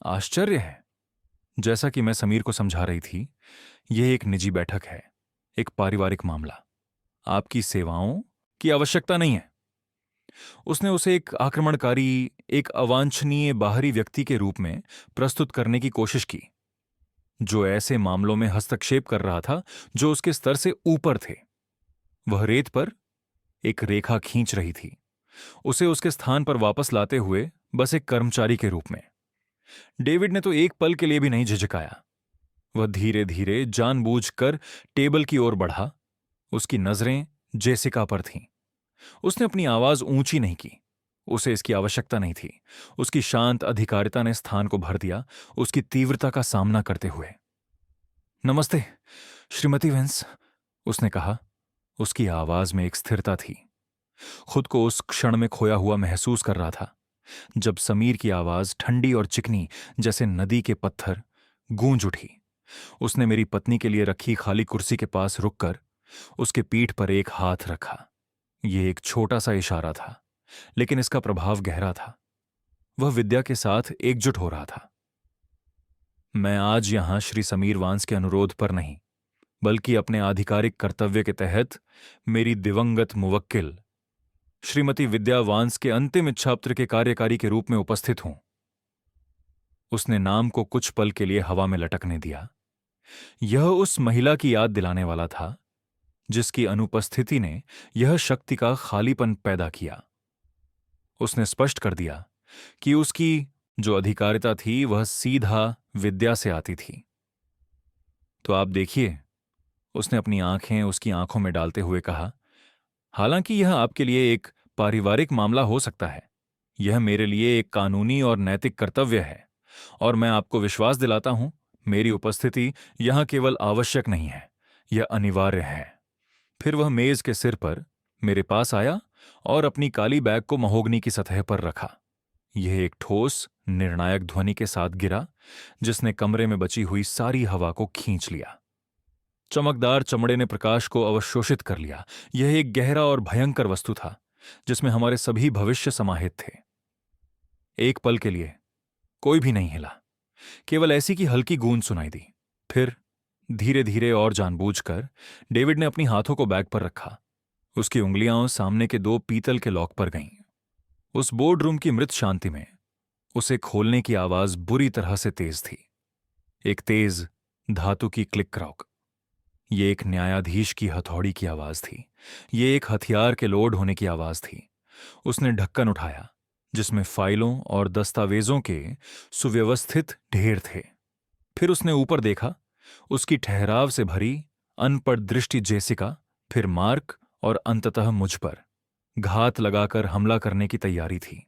आश्चर्य है। जैसा कि मैं समीर को समझा रही थी, यह एक निजी बैठक है, एक पारिवारिक मामला। आपकी सेवाओं की आवश्यकता नहीं है। उसने उसे एक आक्रमणकारी, एक अवांछनीय बाहरी व्यक्ति के रूप में प्रस्तुत करने की कोशिश की, जो ऐसे मामलों में हस्तक्षेप कर रहा था जो उसके स्तर से ऊपर थे। वह रेत पर एक रेखा खींच रही थी, उसे उसके स्थान पर वापस लाते हुए बस एक कर्मचारी के रूप में। डेविड ने तो एक पल के लिए भी नहीं झिझकाया। वह धीरे धीरे जानबूझकर टेबल की ओर बढ़ा। उसकी नजरें जेसिका पर थीं। उसने अपनी आवाज ऊंची नहीं की, उसे इसकी आवश्यकता नहीं थी। उसकी शांत अधिकारिता ने स्थान को भर दिया, उसकी तीव्रता का सामना करते हुए। नमस्ते श्रीमती वेंस, उसने कहा। उसकी आवाज में एक स्थिरता थी। खुद को उस क्षण में खोया हुआ महसूस कर रहा था जब समीर की आवाज ठंडी और चिकनी जैसे नदी के पत्थर गूंज उठी। उसने मेरी पत्नी के लिए रखी खाली कुर्सी के पास रुककर उसके पीठ पर एक हाथ रखा। यह एक छोटा सा इशारा था, लेकिन इसका प्रभाव गहरा था। वह विद्या के साथ एकजुट हो रहा था। मैं आज यहां श्री समीर वांस के अनुरोध पर नहीं, बल्कि अपने आधिकारिक कर्तव्य के तहत मेरी दिवंगत मुवक्किल श्रीमती विद्या वांस के अंतिम इच्छापत्र के कार्यकारी के रूप में उपस्थित हूं। उसने नाम को कुछ पल के लिए हवा में लटकने दिया। यह उस महिला की याद दिलाने वाला था जिसकी अनुपस्थिति ने यह शक्ति का खालीपन पैदा किया। उसने स्पष्ट कर दिया कि उसकी जो अधिकारिता थी वह सीधा विद्या से आती थी। तो आप देखिए, उसने अपनी आंखें उसकी आंखों में डालते हुए कहा, हालांकि यह आपके लिए एक पारिवारिक मामला हो सकता है, यह मेरे लिए एक कानूनी और नैतिक कर्तव्य है, और मैं आपको विश्वास दिलाता हूं, मेरी उपस्थिति यहां केवल आवश्यक नहीं है, यह अनिवार्य है। फिर वह मेज के सिर पर मेरे पास आया और अपनी काली बैग को महोगनी की सतह पर रखा। यह एक ठोस, निर्णायक ध्वनि के साथ गिरा, जिसने कमरे में बची हुई सारी हवा को खींच लिया। चमकदार चमड़े ने प्रकाश को अवशोषित कर लिया। यह एक गहरा और भयंकर वस्तु था जिसमें हमारे सभी भविष्य समाहित थे। एक पल के लिए कोई भी नहीं हिला, केवल ऐसी की हल्की गूंज सुनाई दी। फिर धीरे धीरे और जानबूझकर डेविड ने अपनी हाथों को बैग पर रखा। उसकी उंगलियां सामने के 2 पीतल के लॉक पर गईं। उस बोर्ड रूम की मृत शांति में उसे खोलने की आवाज बुरी तरह से तेज थी, एक तेज धातु की क्लिक क्रॉक। ये एक न्यायाधीश की हथौड़ी की आवाज थी, ये एक हथियार के लोड होने की आवाज थी। उसने ढक्कन उठाया जिसमें फाइलों और दस्तावेजों के सुव्यवस्थित ढेर थे। फिर उसने ऊपर देखा। उसकी ठहराव से भरी अनपढ़ दृष्टि जेसिका, फिर मार्क और अंततः मुझ पर घात लगाकर हमला करने की तैयारी थी।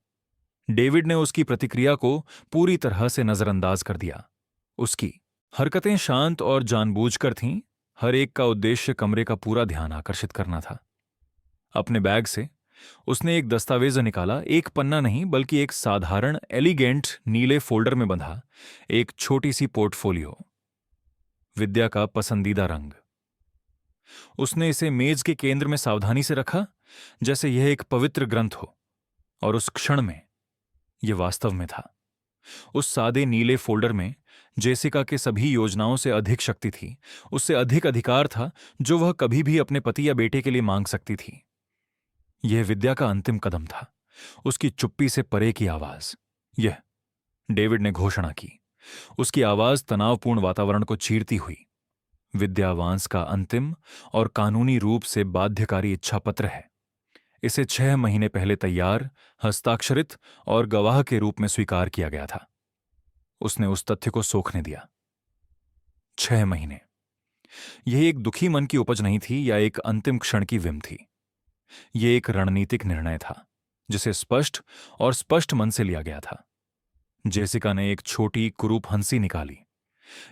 डेविड ने उसकी प्रतिक्रिया को पूरी तरह से नजरअंदाज कर दिया। उसकी हरकतें शांत और जानबूझकर थीं। हर एक का उद्देश्य कमरे का पूरा ध्यान आकर्षित करना था। अपने बैग से उसने एक दस्तावेज निकाला, एक पन्ना नहीं बल्कि एक साधारण एलिगेंट नीले फोल्डर में बंधा एक छोटी सी पोर्टफोलियो, विद्या का पसंदीदा रंग। उसने इसे मेज के केंद्र में सावधानी से रखा, जैसे यह एक पवित्र ग्रंथ हो। और उस क्षण में ये वास्तव में था। उस सादे नीले फोल्डर में जेसिका के सभी योजनाओं से अधिक शक्ति थी, उससे अधिक अधिकार था जो वह कभी भी अपने पति या बेटे के लिए मांग सकती थी। यह विद्या का अंतिम कदम था। उसकी चुप्पी से परे की आवाज। यह डेविड ने घोषणा की। उसकी आवाज तनावपूर्ण वातावरण को चीरती हुई। विद्या वांस का अंतिम और कानूनी रूप से बाध्यकारी इच्छा पत्र है। इसे 6 महीने पहले तैयार, हस्ताक्षरित और गवाह के रूप में स्वीकार किया गया था। उसने उस तथ्य को सोखने दिया। 6 महीने। यह एक दुखी मन की उपज नहीं थी या एक अंतिम क्षण की विम थी। यह एक रणनीतिक निर्णय था जिसे स्पष्ट और स्पष्ट मन से लिया गया था। जेसिका ने एक छोटी कुरूप हंसी निकाली।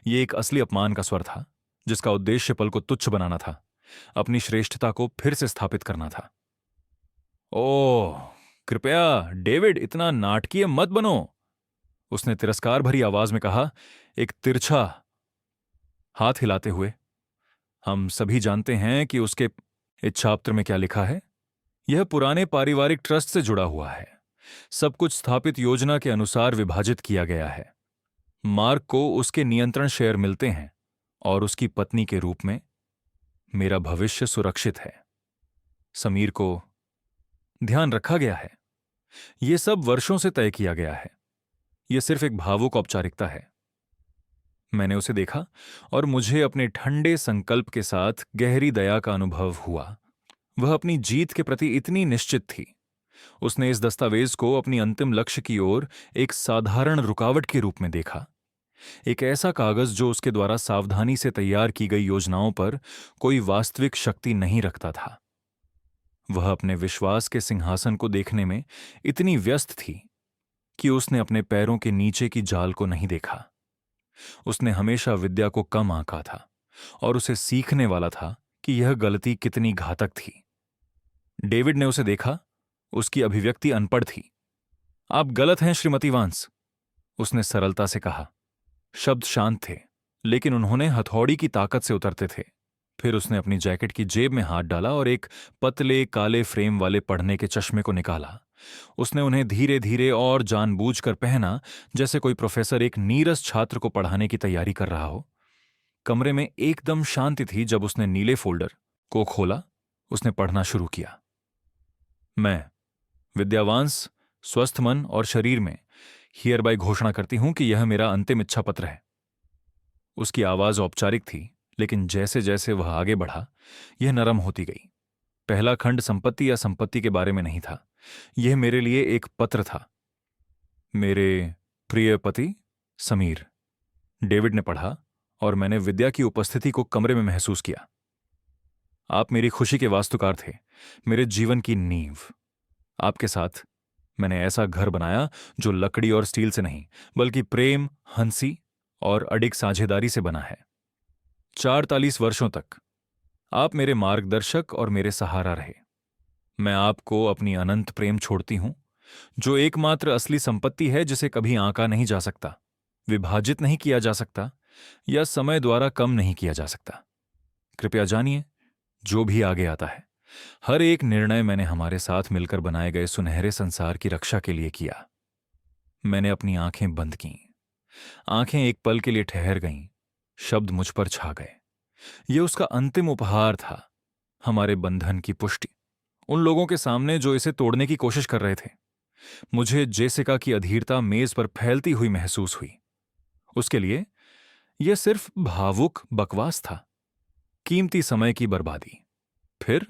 यह एक असली अपमान का स्वर था जिसका उद्देश्य पल को तुच्छ बनाना था, अपनी श्रेष्ठता को फिर से स्थापित करना था। ओह, कृपया डेविड, इतना नाटकीय मत बनो, उसने तिरस्कार भरी आवाज में कहा, एक तिरछा हाथ हिलाते हुए। हम सभी जानते हैं कि उसके इच्छापत्र में क्या लिखा है। यह पुराने पारिवारिक ट्रस्ट से जुड़ा हुआ है। सब कुछ स्थापित योजना के अनुसार विभाजित किया गया है। मार्क को उसके नियंत्रण शेयर मिलते हैं और उसकी पत्नी के रूप में मेरा भविष्य सुरक्षित है। समीर को ध्यान रखा गया है। यह सब वर्षों से तय किया गया है। यह सिर्फ एक भावुक औपचारिकता है। मैंने उसे देखा और मुझे अपने ठंडे संकल्प के साथ गहरी दया का अनुभव हुआ। वह अपनी जीत के प्रति इतनी निश्चित थी। उसने इस दस्तावेज को अपनी अंतिम लक्ष्य की ओर एक साधारण रुकावट के रूप में देखा, एक ऐसा कागज जो उसके द्वारा सावधानी से तैयार की गई योजनाओं पर कोई वास्तविक शक्ति नहीं रखता था। वह अपने विश्वास के सिंहासन को देखने में इतनी व्यस्त थी कि उसने अपने पैरों के नीचे की जाल को नहीं देखा। उसने हमेशा विद्या को कम आंका था और उसे सीखने वाला था कि यह गलती कितनी घातक थी। डेविड ने उसे देखा। उसकी अभिव्यक्ति अनपढ़ थी। आप गलत हैं श्रीमती वांस, उसने सरलता से कहा। शब्द शांत थे, लेकिन उन्होंने हथौड़ी की ताकत से उतरते थे। फिर उसने अपनी जैकेट की जेब में हाथ डाला और एक पतले काले फ्रेम वाले पढ़ने के चश्मे को निकाला। उसने उन्हें धीरे धीरे और जानबूझकर पहना, जैसे कोई प्रोफेसर एक नीरस छात्र को पढ़ाने की तैयारी कर रहा हो। कमरे में एकदम शांति थी। जब उसने नीले फोल्डर को खोला, उसने पढ़ना शुरू किया। मैं विद्यावांस, स्वस्थ मन और शरीर में हियर बाय घोषणा करती हूं कि यह मेरा अंतिम इच्छा पत्र है। उसकी आवाज औपचारिक थी, लेकिन जैसे जैसे वह आगे बढ़ा, यह नरम होती गई। पहला खंड संपत्ति या संपत्ति के बारे में नहीं था। यह मेरे लिए एक पत्र था। मेरे प्रिय पति समीर, डेविड ने पढ़ा और मैंने विद्या की उपस्थिति को कमरे में महसूस किया। आप मेरी खुशी के वास्तुकार थे, मेरे जीवन की नींव। आपके साथ मैंने ऐसा घर बनाया जो लकड़ी और स्टील से नहीं, बल्कि प्रेम, हंसी और अडिग साझेदारी से बना है। 44 वर्षों तक आप मेरे मार्गदर्शक और मेरे सहारा रहे। मैं आपको अपनी अनंत प्रेम छोड़ती हूं, जो एकमात्र असली संपत्ति है जिसे कभी आंका नहीं जा सकता, विभाजित नहीं किया जा सकता या समय द्वारा कम नहीं किया जा सकता। कृपया जानिए, जो भी आगे आता है, हर एक निर्णय मैंने हमारे साथ मिलकर बनाए गए सुनहरे संसार की रक्षा के लिए किया। मैंने अपनी आंखें बंद कीं। आंखें एक पल के लिए ठहर गईं। शब्द मुझ पर छा गए। यह उसका अंतिम उपहार था, हमारे बंधन की पुष्टि उन लोगों के सामने जो इसे तोड़ने की कोशिश कर रहे थे। मुझे जेसिका की अधीरता मेज पर फैलती हुई महसूस हुई। उसके लिए यह सिर्फ भावुक बकवास था, कीमती समय की बर्बादी। फिर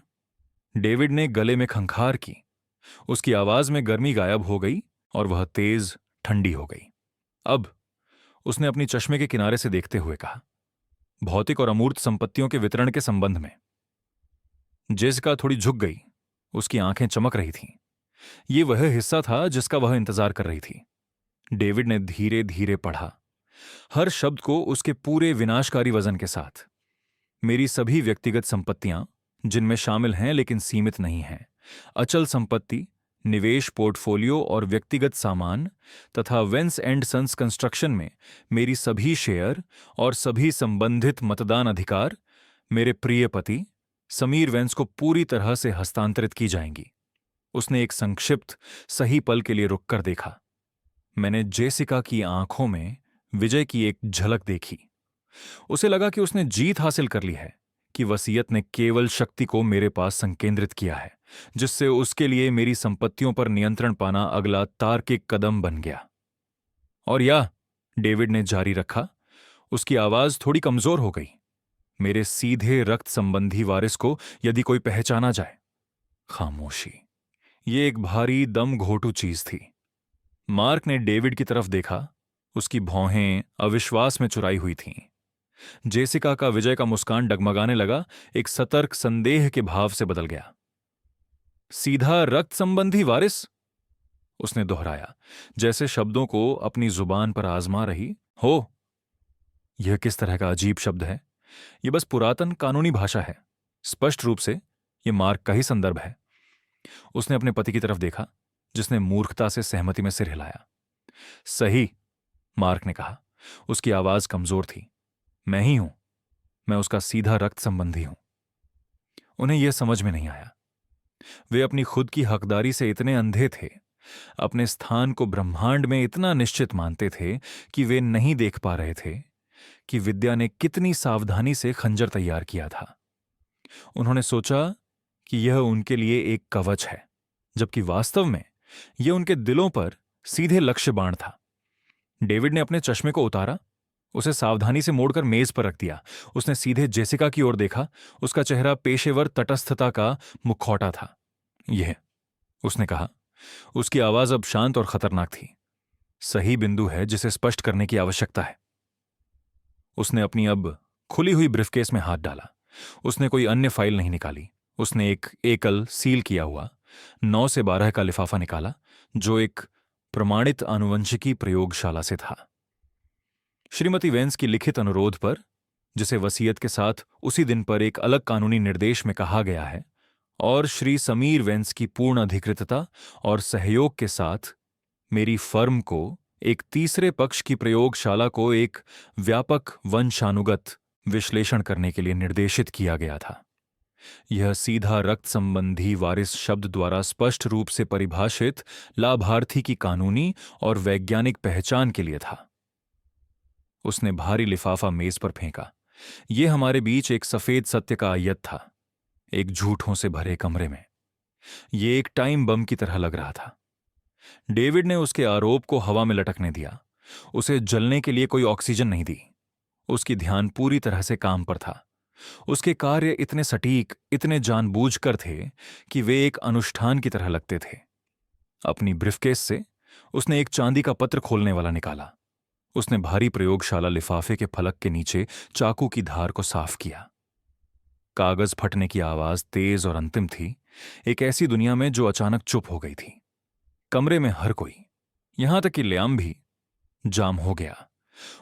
डेविड ने गले में खंखार की। उसकी आवाज में गर्मी गायब हो गई और वह तेज ठंडी हो गई। अब उसने अपनी चश्मे के किनारे से देखते हुए कहा, भौतिक और अमूर्त संपत्तियों के वितरण के संबंध में। जेसिका थोड़ी झुक गई। उसकी आंखें चमक रही थीं। ये वह हिस्सा था जिसका वह इंतजार कर रही थी। डेविड ने धीरे धीरे पढ़ा, हर शब्द को उसके पूरे विनाशकारी वजन के साथ। मेरी सभी व्यक्तिगत संपत्तियां, जिनमें शामिल हैं लेकिन सीमित नहीं हैं, अचल संपत्ति, निवेश पोर्टफोलियो और व्यक्तिगत सामान तथा वेंस एंड सन्स कंस्ट्रक्शन में मेरी सभी शेयर और सभी संबंधित मतदान अधिकार मेरे प्रिय पति समीर वेंस को पूरी तरह से हस्तांतरित की जाएंगी। उसने एक संक्षिप्त, सही पल के लिए रुककर देखा। मैंने जेसिका की आंखों में विजय की एक झलक देखी। उसे लगा कि उसने जीत हासिल कर ली है, कि वसीयत ने केवल शक्ति को मेरे पास संकेंद्रित किया है, जिससे उसके लिए मेरी संपत्तियों पर नियंत्रण पाना अगला तार्किक कदम बन गया। और या, डेविड ने जारी रखा, उसकी आवाज थोड़ी कमजोर हो गई, मेरे सीधे रक्त संबंधी वारिस को यदि कोई पहचाना जाए। खामोशी। ये एक भारी दम घोटू चीज थी। मार्क ने डेविड की तरफ देखा। उसकी भौहें अविश्वास में चुराई हुई थीं। जेसिका का विजय का मुस्कान डगमगाने लगा, एक सतर्क संदेह के भाव से बदल गया। सीधा रक्त संबंधी वारिस? उसने दोहराया, जैसे शब्दों को अपनी जुबान पर आजमा रही हो। यह किस तरह का अजीब शब्द है? यह बस पुरातन कानूनी भाषा है। स्पष्ट रूप से यह मार्क का ही संदर्भ है। उसने अपने पति की तरफ देखा, जिसने मूर्खता से सहमति में सिर हिलाया। सही, मार्क ने कहा। उसकी आवाज कमजोर थी। मैं ही हूं। मैं उसका सीधा रक्त संबंधी हूं। उन्हें यह समझ में नहीं आया। वे अपनी खुद की हकदारी से इतने अंधे थे, अपने स्थान को ब्रह्मांड में इतना निश्चित मानते थे कि वे नहीं देख पा रहे थे कि विद्या ने कितनी सावधानी से खंजर तैयार किया था। उन्होंने सोचा कि यह उनके लिए एक कवच है, जबकि वास्तव में यह उनके दिलों पर सीधे लक्ष्य बाण था। डेविड ने अपने चश्मे को उतारा, उसे सावधानी से मोड़कर मेज पर रख दिया। उसने सीधे जेसिका की ओर देखा। उसका चेहरा पेशेवर तटस्थता का मुखौटा था। यह, उसने कहा। उसकी आवाज अब शांत और खतरनाक थी। सही बिंदु है जिसे स्पष्ट करने की आवश्यकता है। उसने अपनी अब खुली हुई ब्रीफकेस में हाथ डाला। उसने कोई अन्य फाइल नहीं निकाली। उसने एक एकल सील किया हुआ 9 से 12 का लिफाफा निकाला, जो एक प्रमाणित आनुवंशिकी प्रयोगशाला से था। श्रीमती वेंस की लिखित अनुरोध पर, जिसे वसीयत के साथ उसी दिन पर एक अलग कानूनी निर्देश में कहा गया है, और श्री समीर वेंस की पूर्ण अधिकृतता और सहयोग के साथ मेरी फर्म को एक तीसरे पक्ष की प्रयोगशाला को एक व्यापक वंशानुगत विश्लेषण करने के लिए निर्देशित किया गया था। यह सीधा रक्त संबंधी वारिस शब्द द्वारा स्पष्ट रूप से परिभाषित लाभार्थी की कानूनी और वैज्ञानिक पहचान के लिए था। उसने भारी लिफाफा मेज पर फेंका। यह हमारे बीच एक सफेद सत्य का आयत था, एक झूठों से भरे कमरे में। यह एक टाइम बम की तरह लग रहा था। डेविड ने उसके आरोप को हवा में लटकने दिया। उसे जलने के लिए कोई ऑक्सीजन नहीं दी। उसकी ध्यान पूरी तरह से काम पर था। उसके कार्य इतने सटीक, इतने जानबूझकर थे कि वे एक अनुष्ठान की तरह लगते थे। अपनी ब्रीफकेस से उसने एक चांदी का पत्र खोलने वाला निकाला। उसने भारी प्रयोगशाला लिफाफे के फलक के नीचे चाकू की धार को साफ किया। कागज फटने की आवाज तेज और अंतिम थी, एक ऐसी दुनिया में जो अचानक चुप हो गई थी। कमरे में हर कोई, यहां तक कि लियाम भी, जाम हो गया।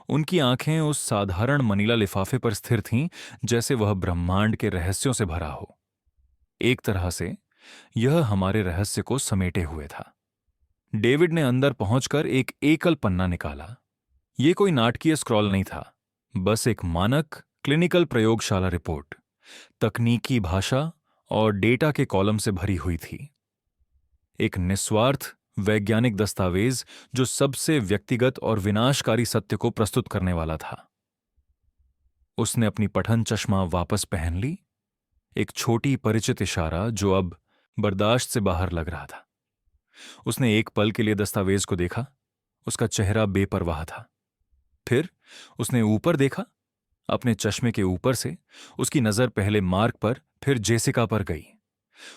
उनकी आंखें उस साधारण मनीला लिफाफे पर स्थिर थीं, जैसे वह ब्रह्मांड के रहस्यों से भरा हो। एक तरह से यह हमारे रहस्य को समेटे हुए था। डेविड ने अंदर पहुंचकर एक एकल पन्ना निकाला। यह कोई नाटकीय स्क्रॉल नहीं था, बस एक मानक क्लिनिकल प्रयोगशाला रिपोर्ट, तकनीकी भाषा और डेटा के कॉलम से भरी हुई थी। एक निस्वार्थ वैज्ञानिक दस्तावेज जो सबसे व्यक्तिगत और विनाशकारी सत्य को प्रस्तुत करने वाला था। उसने अपनी पठन चश्मा वापस पहन ली, एक छोटी परिचित इशारा जो अब बर्दाश्त से बाहर लग रहा था। उसने एक पल के लिए दस्तावेज को देखा। उसका चेहरा बेपरवाह था। फिर उसने ऊपर देखा। अपने चश्मे के ऊपर से उसकी नजर पहले मार्क पर, फिर जेसिका पर गई।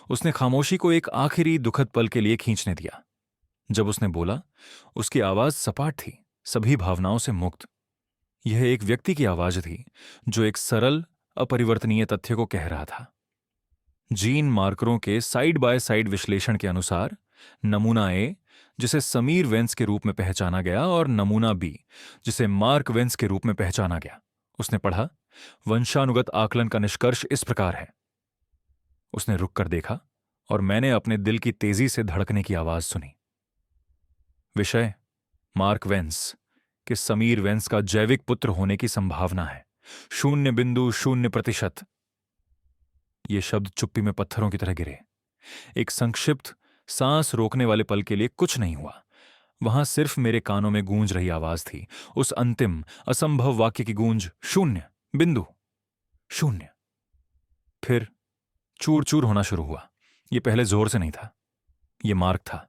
उसने खामोशी को एक आखिरी दुखद पल के लिए खींचने दिया। जब उसने बोला, उसकी आवाज सपाट थी, सभी भावनाओं से मुक्त। यह एक व्यक्ति की आवाज थी जो एक सरल, अपरिवर्तनीय तथ्य को कह रहा था। जीन मार्करों के साइड बाय साइड विश्लेषण के अनुसार नमूना ए, जिसे समीर वेंस के रूप में पहचाना गया, और नमूना बी, जिसे मार्क वेंस के रूप में पहचाना गया। उसने पढ़ा, वंशानुगत आकलन का निष्कर्ष इस प्रकार है। उसने रुककर देखा और मैंने अपने दिल की तेजी से धड़कने की आवाज सुनी। विषय, मार्क वेंस कि समीर वेंस का जैविक पुत्र होने की संभावना है 0.0%। ये शब्द चुप्पी में पत्थरों की तरह गिरे। एक संक्षिप्त सांस रोकने वाले पल के लिए कुछ नहीं हुआ। वहां सिर्फ मेरे कानों में गूंज रही आवाज थी, उस अंतिम असंभव वाक्य की गूंज। शून्य, बिंदु, शून्य। फिर चूर चूर होना शुरू हुआ। ये पहले जोर से नहीं था, ये मार्क था।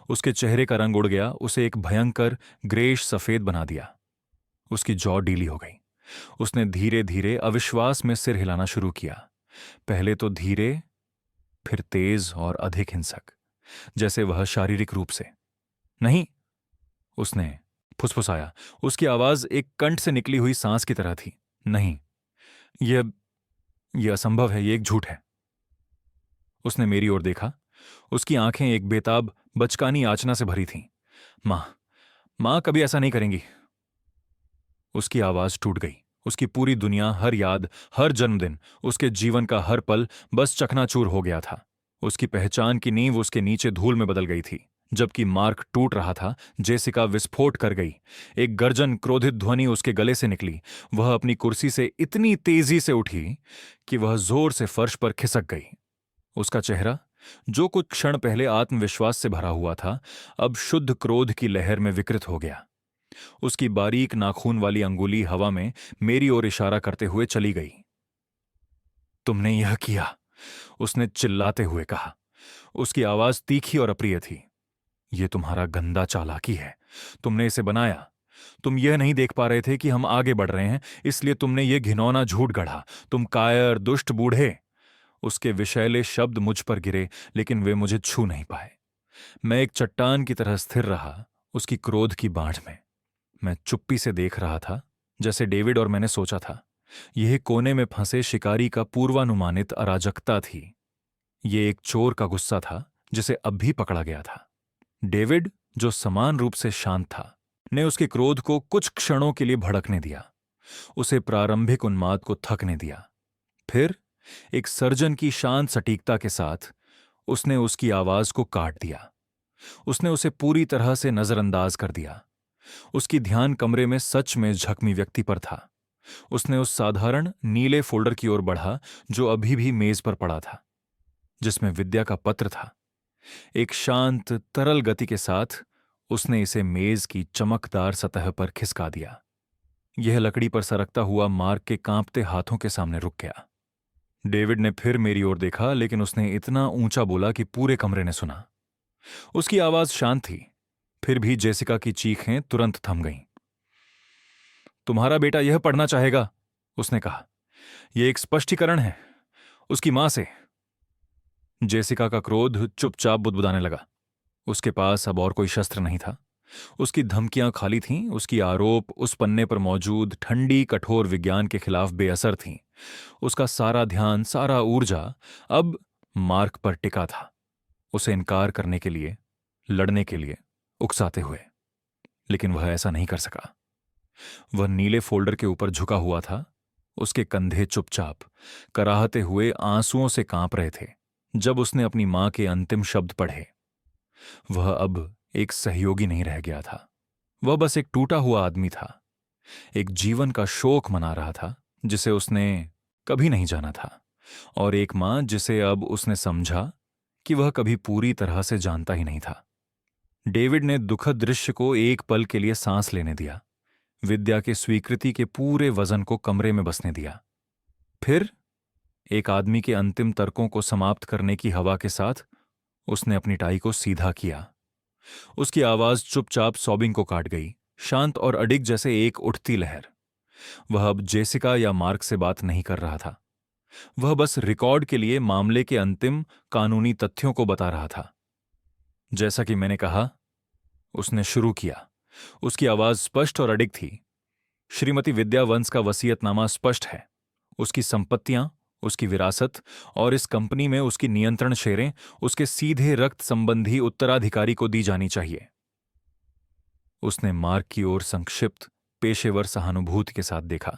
उसके चेहरे का रंग उड़ गया, उसे एक भयंकर ग्रेश सफेद बना दिया। उसकी जॉ ढीली हो गई। उसने धीरे धीरे अविश्वास में सिर हिलाना शुरू किया, पहले तो धीरे, फिर तेज और अधिक हिंसक, जैसे वह शारीरिक रूप से नहीं। उसने फुसफुसाया। उसकी आवाज एक कंठ से निकली हुई सांस की तरह थी। नहीं, यह असंभव है, यह एक झूठ है। उसने मेरी ओर देखा। उसकी आंखें एक बेताब बचकानी याचना से भरी थीं। मां, मां कभी ऐसा नहीं करेंगी। उसकी आवाज टूट गई। उसकी पूरी दुनिया, हर याद, हर जन्मदिन, उसके जीवन का हर पल बस चकनाचूर हो गया था। उसकी पहचान की नींव उसके नीचे धूल में बदल गई थी। जबकि मार्क टूट रहा था, जेसिका विस्फोट कर गई। एक गर्जन, क्रोधित ध्वनि उसके गले से निकली। वह अपनी कुर्सी से इतनी तेजी से उठी कि वह जोर से फर्श पर खिसक गई। उसका चेहरा, जो कुछ क्षण पहले आत्मविश्वास से भरा हुआ था, अब शुद्ध क्रोध की लहर में विकृत हो गया। उसकी बारीक नाखून वाली अंगुली हवा में मेरी ओर इशारा करते हुए चली गई। तुमने यह किया, उसने चिल्लाते हुए कहा। उसकी आवाज तीखी और अप्रिय थी। यह तुम्हारा गंदा चालाकी है। तुमने इसे बनाया। तुम यह नहीं देख पा रहे थे कि हम आगे बढ़ रहे हैं, इसलिए तुमने यह घिनौना झूठ गढ़ा। तुम कायर, दुष्ट बूढ़े। उसके विषैले शब्द मुझ पर गिरे, लेकिन वे मुझे छू नहीं पाए। मैं एक चट्टान की तरह स्थिर रहा, उसकी क्रोध की बाढ़ में। मैं चुप्पी से देख रहा था, जैसे डेविड और मैंने सोचा था। यह कोने में फंसे शिकारी का पूर्वानुमानित अराजकता थी। यह एक चोर का गुस्सा था, जिसे अब भी पकड़ा गया था। डेविड, जो समान रूप से शांत था, ने उसके क्रोध को कुछ क्षणों के लिए भड़कने दिया। उसे प्रारंभिक उन्माद को थकने दिया। फिर एक सर्जन की शांत सटीकता के साथ उसने उसकी आवाज को काट दिया। उसने उसे पूरी तरह से नजरअंदाज कर दिया। उसकी ध्यान कमरे में सच में जख्मी व्यक्ति पर था। उसने उस साधारण नीले फोल्डर की ओर बढ़ा जो अभी भी मेज पर पड़ा था, जिसमें विद्या का पत्र था। एक शांत, तरल गति के साथ उसने इसे मेज की चमकदार सतह पर खिसका दिया। यह लकड़ी पर सरकता हुआ मार्क के कांपते हाथों के सामने रुक गया। डेविड ने फिर मेरी ओर देखा, लेकिन उसने इतना ऊंचा बोला कि पूरे कमरे ने सुना। उसकी आवाज शांत थी, फिर भी जेसिका की चीखें तुरंत थम गईं। तुम्हारा बेटा यह पढ़ना चाहेगा, उसने कहा। यह एक स्पष्टीकरण है, उसकी मां से। जेसिका का क्रोध चुपचाप बुदबुदाने लगा। उसके पास अब और कोई शस्त्र नहीं था। उसकी धमकियां खाली थीं। उसकी आरोप उस पन्ने पर मौजूद ठंडी, कठोर विज्ञान के खिलाफ बेअसर थीं। उसका सारा ध्यान, सारा ऊर्जा अब मार्क पर टिका था, उसे इनकार करने के लिए, लड़ने के लिए उकसाते हुए। लेकिन वह ऐसा नहीं कर सका। वह नीले फोल्डर के ऊपर झुका हुआ था। उसके कंधे चुपचाप, कराहते हुए आंसुओं से कांप रहे थे जब उसने अपनी मां के अंतिम शब्द पढ़े। वह अब एक सहयोगी नहीं रह गया था। वह बस एक टूटा हुआ आदमी था, एक जीवन का शोक मना रहा था जिसे उसने कभी नहीं जाना था, और एक मां जिसे अब उसने समझा कि वह कभी पूरी तरह से जानता ही नहीं था। डेविड ने दुखद दृश्य को एक पल के लिए सांस लेने दिया, विद्या के स्वीकृति के पूरे वजन को कमरे में बसने दिया। फिर एक आदमी के अंतिम तर्कों को समाप्त करने की हवा के साथ उसने अपनी टाई को सीधा किया। उसकी आवाज चुपचाप सॉबिंग को काट गई, शांत और अडिग जैसे एक उठती लहर। वह अब जेसिका या मार्क से बात नहीं कर रहा था। वह बस रिकॉर्ड के लिए मामले के अंतिम कानूनी तथ्यों को बता रहा था। जैसा कि मैंने कहा, उसने शुरू किया। उसकी आवाज स्पष्ट और अडिग थी। श्रीमती विद्या वंश का वसीयतनामा स्पष्ट है। उसकी संपत्तियां, उसकी विरासत और इस कंपनी में उसकी नियंत्रण शेयरें उसके सीधे रक्त संबंधी उत्तराधिकारी को दी जानी चाहिए। उसने मार्क की ओर संक्षिप्त, पेशेवर सहानुभूति के साथ देखा।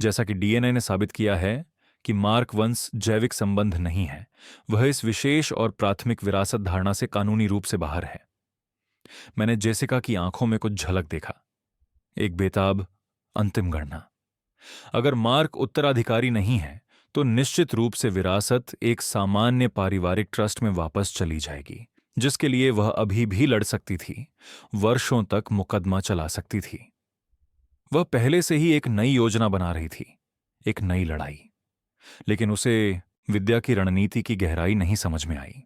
जैसा कि डीएनए ने साबित किया है कि मार्क वंश जैविक संबंध नहीं है, वह इस विशेष और प्राथमिक विरासत धारणा से कानूनी रूप से बाहर है। मैंने जेसिका की आंखों में कुछ झलक देखा, एक बेताब अंतिम गणना। अगर मार्क उत्तराधिकारी नहीं है तो निश्चित रूप से विरासत एक सामान्य पारिवारिक ट्रस्ट में वापस चली जाएगी, जिसके लिए वह अभी भी लड़ सकती थी, वर्षों तक मुकदमा चला सकती थी। वह पहले से ही एक नई योजना बना रही थी, एक नई लड़ाई। लेकिन उसे विद्या की रणनीति की गहराई नहीं समझ में आई।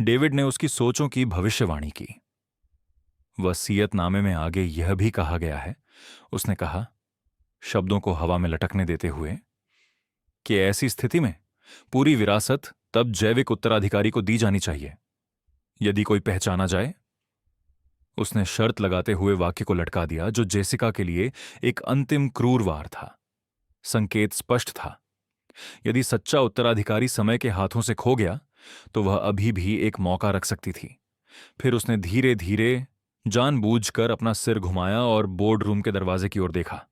डेविड ने उसकी सोचों की भविष्यवाणी की। वसीयतनामे में आगे यह भी कहा गया है, उसने कहा, शब्दों को हवा में लटकने देते हुए, कि ऐसी स्थिति में पूरी विरासत तब जैविक उत्तराधिकारी को दी जानी चाहिए यदि कोई पहचाना जाए। उसने शर्त लगाते हुए वाक्य को लटका दिया, जो जेसिका के लिए एक अंतिम क्रूर वार था। संकेत स्पष्ट था, यदि सच्चा उत्तराधिकारी समय के हाथों से खो गया तो वह अभी भी एक मौका रख सकती थी। फिर उसने धीरे धीरे जानबूझकर अपना सिर घुमाया और बोर्ड रूम के दरवाजे की ओर देखा।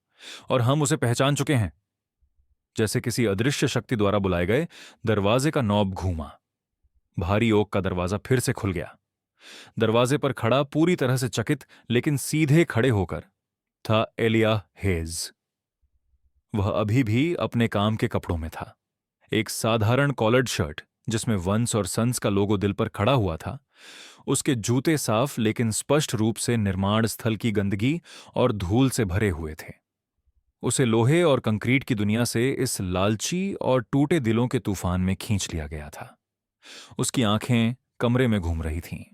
और हम उसे पहचान चुके हैं। जैसे किसी अदृश्य शक्ति द्वारा बुलाए गए, दरवाजे का नॉब घूमा। भारी ओक का दरवाजा फिर से खुल गया। दरवाजे पर खड़ा, पूरी तरह से चकित लेकिन सीधे खड़े होकर, था एलिया हेज। वह अभी भी अपने काम के कपड़ों में था। एक साधारण कॉलर्ड शर्ट जिसमें वंस और सन्स का लोगो दिल पर खड़ा हुआ था। उसके जूते साफ लेकिन स्पष्ट रूप से निर्माण स्थल की गंदगी और धूल से भरे हुए थे। उसे लोहे और कंक्रीट की दुनिया से इस लालची और टूटे दिलों के तूफान में खींच लिया गया था। उसकी आंखें कमरे में घूम रही थीं।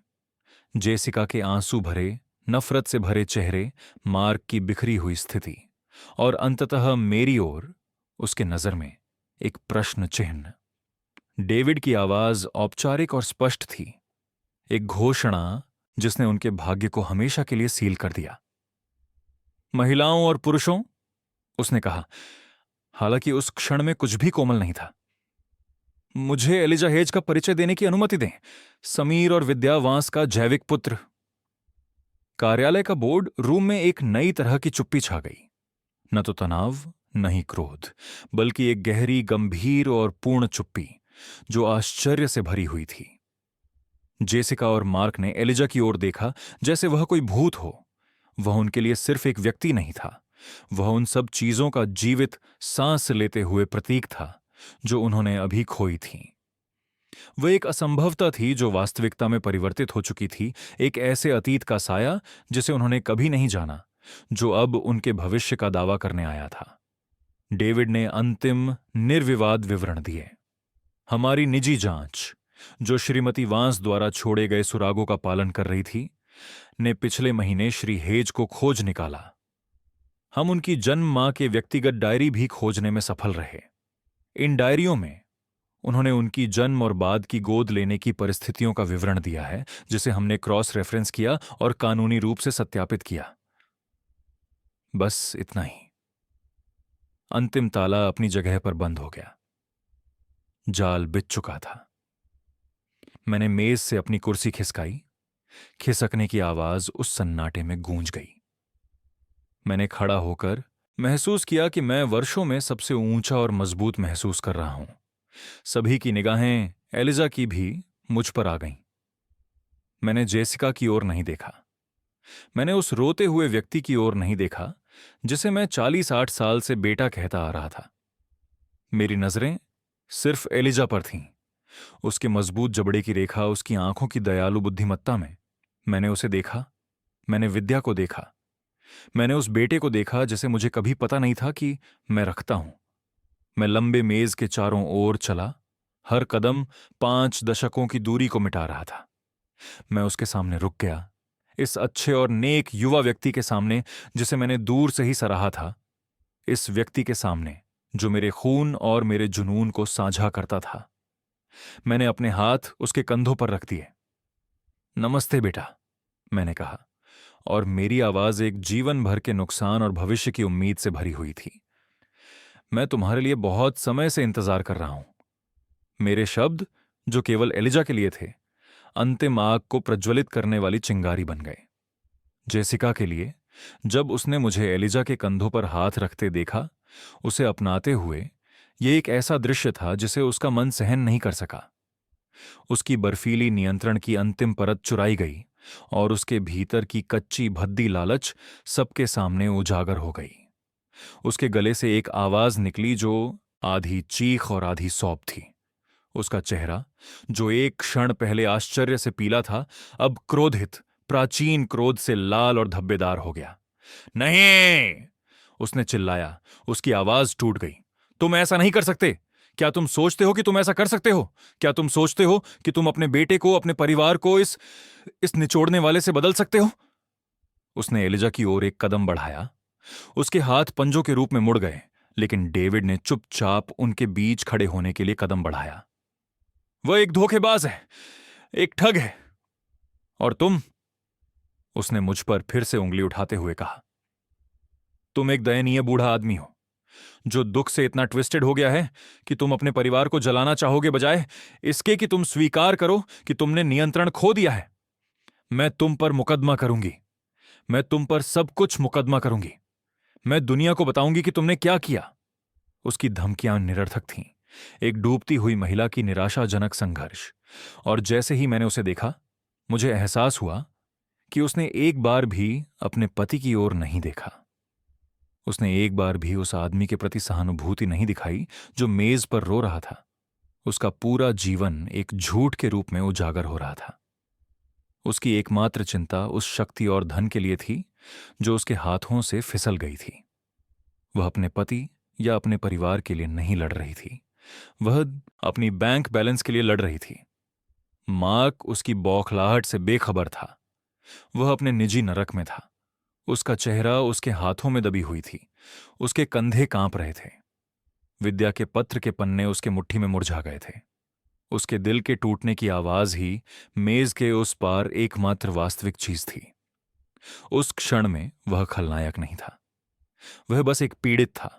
जेसिका के आंसू भरे, नफरत से भरे चेहरे, मार्क की बिखरी हुई स्थिति और अंततः मेरी ओर उसके नजर में एक प्रश्न चिन्ह। डेविड की आवाज औपचारिक और स्पष्ट थी, एक घोषणा जिसने उनके भाग्य को हमेशा के लिए सील कर दिया। महिलाओं और पुरुषों, उसने कहा, हालांकि उस क्षण में कुछ भी कोमल नहीं था, मुझे एलिजा हेज का परिचय देने की अनुमति दें, समीर और विद्या वांस का जैविक पुत्र। कार्यालय का बोर्ड रूम में एक नई तरह की चुप्पी छा गई। न तो तनाव, न ही क्रोध, बल्कि एक गहरी, गंभीर और पूर्ण चुप्पी जो आश्चर्य से भरी हुई थी। जेसिका और मार्क ने एलिजा की ओर देखा जैसे वह कोई भूत हो। वह उनके लिए सिर्फ एक व्यक्ति नहीं था, वह उन सब चीजों का जीवित सांस लेते हुए प्रतीक था जो उन्होंने अभी खोई थीं। वह एक असंभवता थी जो वास्तविकता में परिवर्तित हो चुकी थी, एक ऐसे अतीत का साया जिसे उन्होंने कभी नहीं जाना, जो अब उनके भविष्य का दावा करने आया था। डेविड ने अंतिम निर्विवाद विवरण दिए। हमारी निजी जांच, जो श्रीमती वांस द्वारा छोड़े गए सुरागों का पालन कर रही थी, ने पिछले महीने श्री हेज को खोज निकाला। हम उनकी जन्म मां के व्यक्तिगत डायरी भी खोजने में सफल रहे। इन डायरियों में उन्होंने उनकी जन्म और बाद की गोद लेने की परिस्थितियों का विवरण दिया है, जिसे हमने क्रॉस रेफरेंस किया और कानूनी रूप से सत्यापित किया। बस इतना ही। अंतिम ताला अपनी जगह पर बंद हो गया। जाल बिछ चुका था। मैंने मेज से अपनी कुर्सी खिसकाई। खिसकने की आवाज उस सन्नाटे में गूंज गई। मैंने खड़ा होकर महसूस किया कि मैं वर्षों में सबसे ऊंचा और मजबूत महसूस कर रहा हूं। सभी की निगाहें, एलिजा की भी, मुझ पर आ गईं। मैंने जेसिका की ओर नहीं देखा। मैंने उस रोते हुए व्यक्ति की ओर नहीं देखा जिसे मैं 40-8 साल से बेटा कहता आ रहा था। मेरी नजरें सिर्फ एलिजा पर थीं, उसके मजबूत जबड़े की रेखा, उसकी आंखों की दयालु बुद्धिमत्ता में। मैंने उसे देखा, मैंने विद्या को देखा, मैंने उस बेटे को देखा जिसे मुझे कभी पता नहीं था कि मैं रखता हूं। मैं लंबे मेज के चारों ओर चला, हर कदम 5 दशकों की दूरी को मिटा रहा था। मैं उसके सामने रुक गया, इस अच्छे और नेक युवा व्यक्ति के सामने जिसे मैंने दूर से ही सराहा था, इस व्यक्ति के सामने जो मेरे खून और मेरे जुनून को साझा करता था। मैंने अपने हाथ उसके कंधों पर रख दिए। नमस्ते बेटा, मैंने कहा, और मेरी आवाज एक जीवन भर के नुकसान और भविष्य की उम्मीद से भरी हुई थी। मैं तुम्हारे लिए बहुत समय से इंतजार कर रहा हूं। मेरे शब्द, जो केवल एलिजा के लिए थे, अंतिम आग को प्रज्वलित करने वाली चिंगारी बन गए। जेसिका के लिए, जब उसने मुझे एलिजा के कंधों पर हाथ रखते देखा, उसे अपनाते हुए, यह एक ऐसा दृश्य था जिसे उसका मन सहन नहीं कर सका। उसकी बर्फीली नियंत्रण की अंतिम परत चुराई गई और उसके भीतर की कच्ची भद्दी लालच सबके सामने उजागर हो गई। उसके गले से एक आवाज निकली जो आधी चीख और आधी सौंप थी। उसका चेहरा, जो एक क्षण पहले आश्चर्य से पीला था, अब क्रोधित, प्राचीन क्रोध से लाल और धब्बेदार हो गया। नहीं, उसने चिल्लाया। उसकी आवाज टूट गई। तुम ऐसा नहीं कर सकते। क्या तुम सोचते हो कि तुम ऐसा कर सकते हो? क्या तुम सोचते हो कि तुम अपने बेटे को, अपने परिवार को इस निचोड़ने वाले से बदल सकते हो? उसने एलिजा की ओर एक कदम बढ़ाया। उसके हाथ पंजों के रूप में मुड़ गए, लेकिन डेविड ने चुपचाप उनके बीच खड़े होने के लिए कदम बढ़ाया। वह एक धोखेबाज है, एक ठग है। और तुम, उसने मुझ पर फिर से उंगली उठाते हुए कहा, तुम एक दयनीय बूढ़ा आदमी हो, जो दुख से इतना ट्विस्टेड हो गया है कि तुम अपने परिवार को जलाना चाहोगे, बजाय इसके कि तुम स्वीकार करो कि तुमने नियंत्रण खो दिया है। मैं तुम पर मुकदमा करूंगी। मैं तुम पर सब कुछ मुकदमा करूंगी। मैं दुनिया को बताऊंगी कि तुमने क्या किया। उसकी धमकियां निरर्थक थीं, एक डूबती हुई महिला की निराशाजनक संघर्ष। और जैसे ही मैंने उसे देखा, मुझे एहसास हुआ कि उसने एक बार भी अपने पति की ओर नहीं देखा। उसने एक बार भी उस आदमी के प्रति सहानुभूति नहीं दिखाई जो मेज पर रो रहा था। उसका पूरा जीवन एक झूठ के रूप में उजागर हो रहा था। उसकी एकमात्र चिंता उस शक्ति और धन के लिए थी जो उसके हाथों से फिसल गई थी। वह अपने पति या अपने परिवार के लिए नहीं लड़ रही थी, वह अपनी बैंक बैलेंस के लिए लड़ रही थी। मार्क उसकी बौखलाहट से बेखबर था। वह अपने निजी नरक में था। उसका चेहरा उसके हाथों में दबी हुई थी। उसके कंधे कांप रहे थे। विद्या के पत्र के पन्ने उसके मुट्ठी में मुरझा गए थे। उसके दिल के टूटने की आवाज ही मेज के उस पार एकमात्र वास्तविक चीज थी। उस क्षण में वह खलनायक नहीं था। वह बस एक पीड़ित था,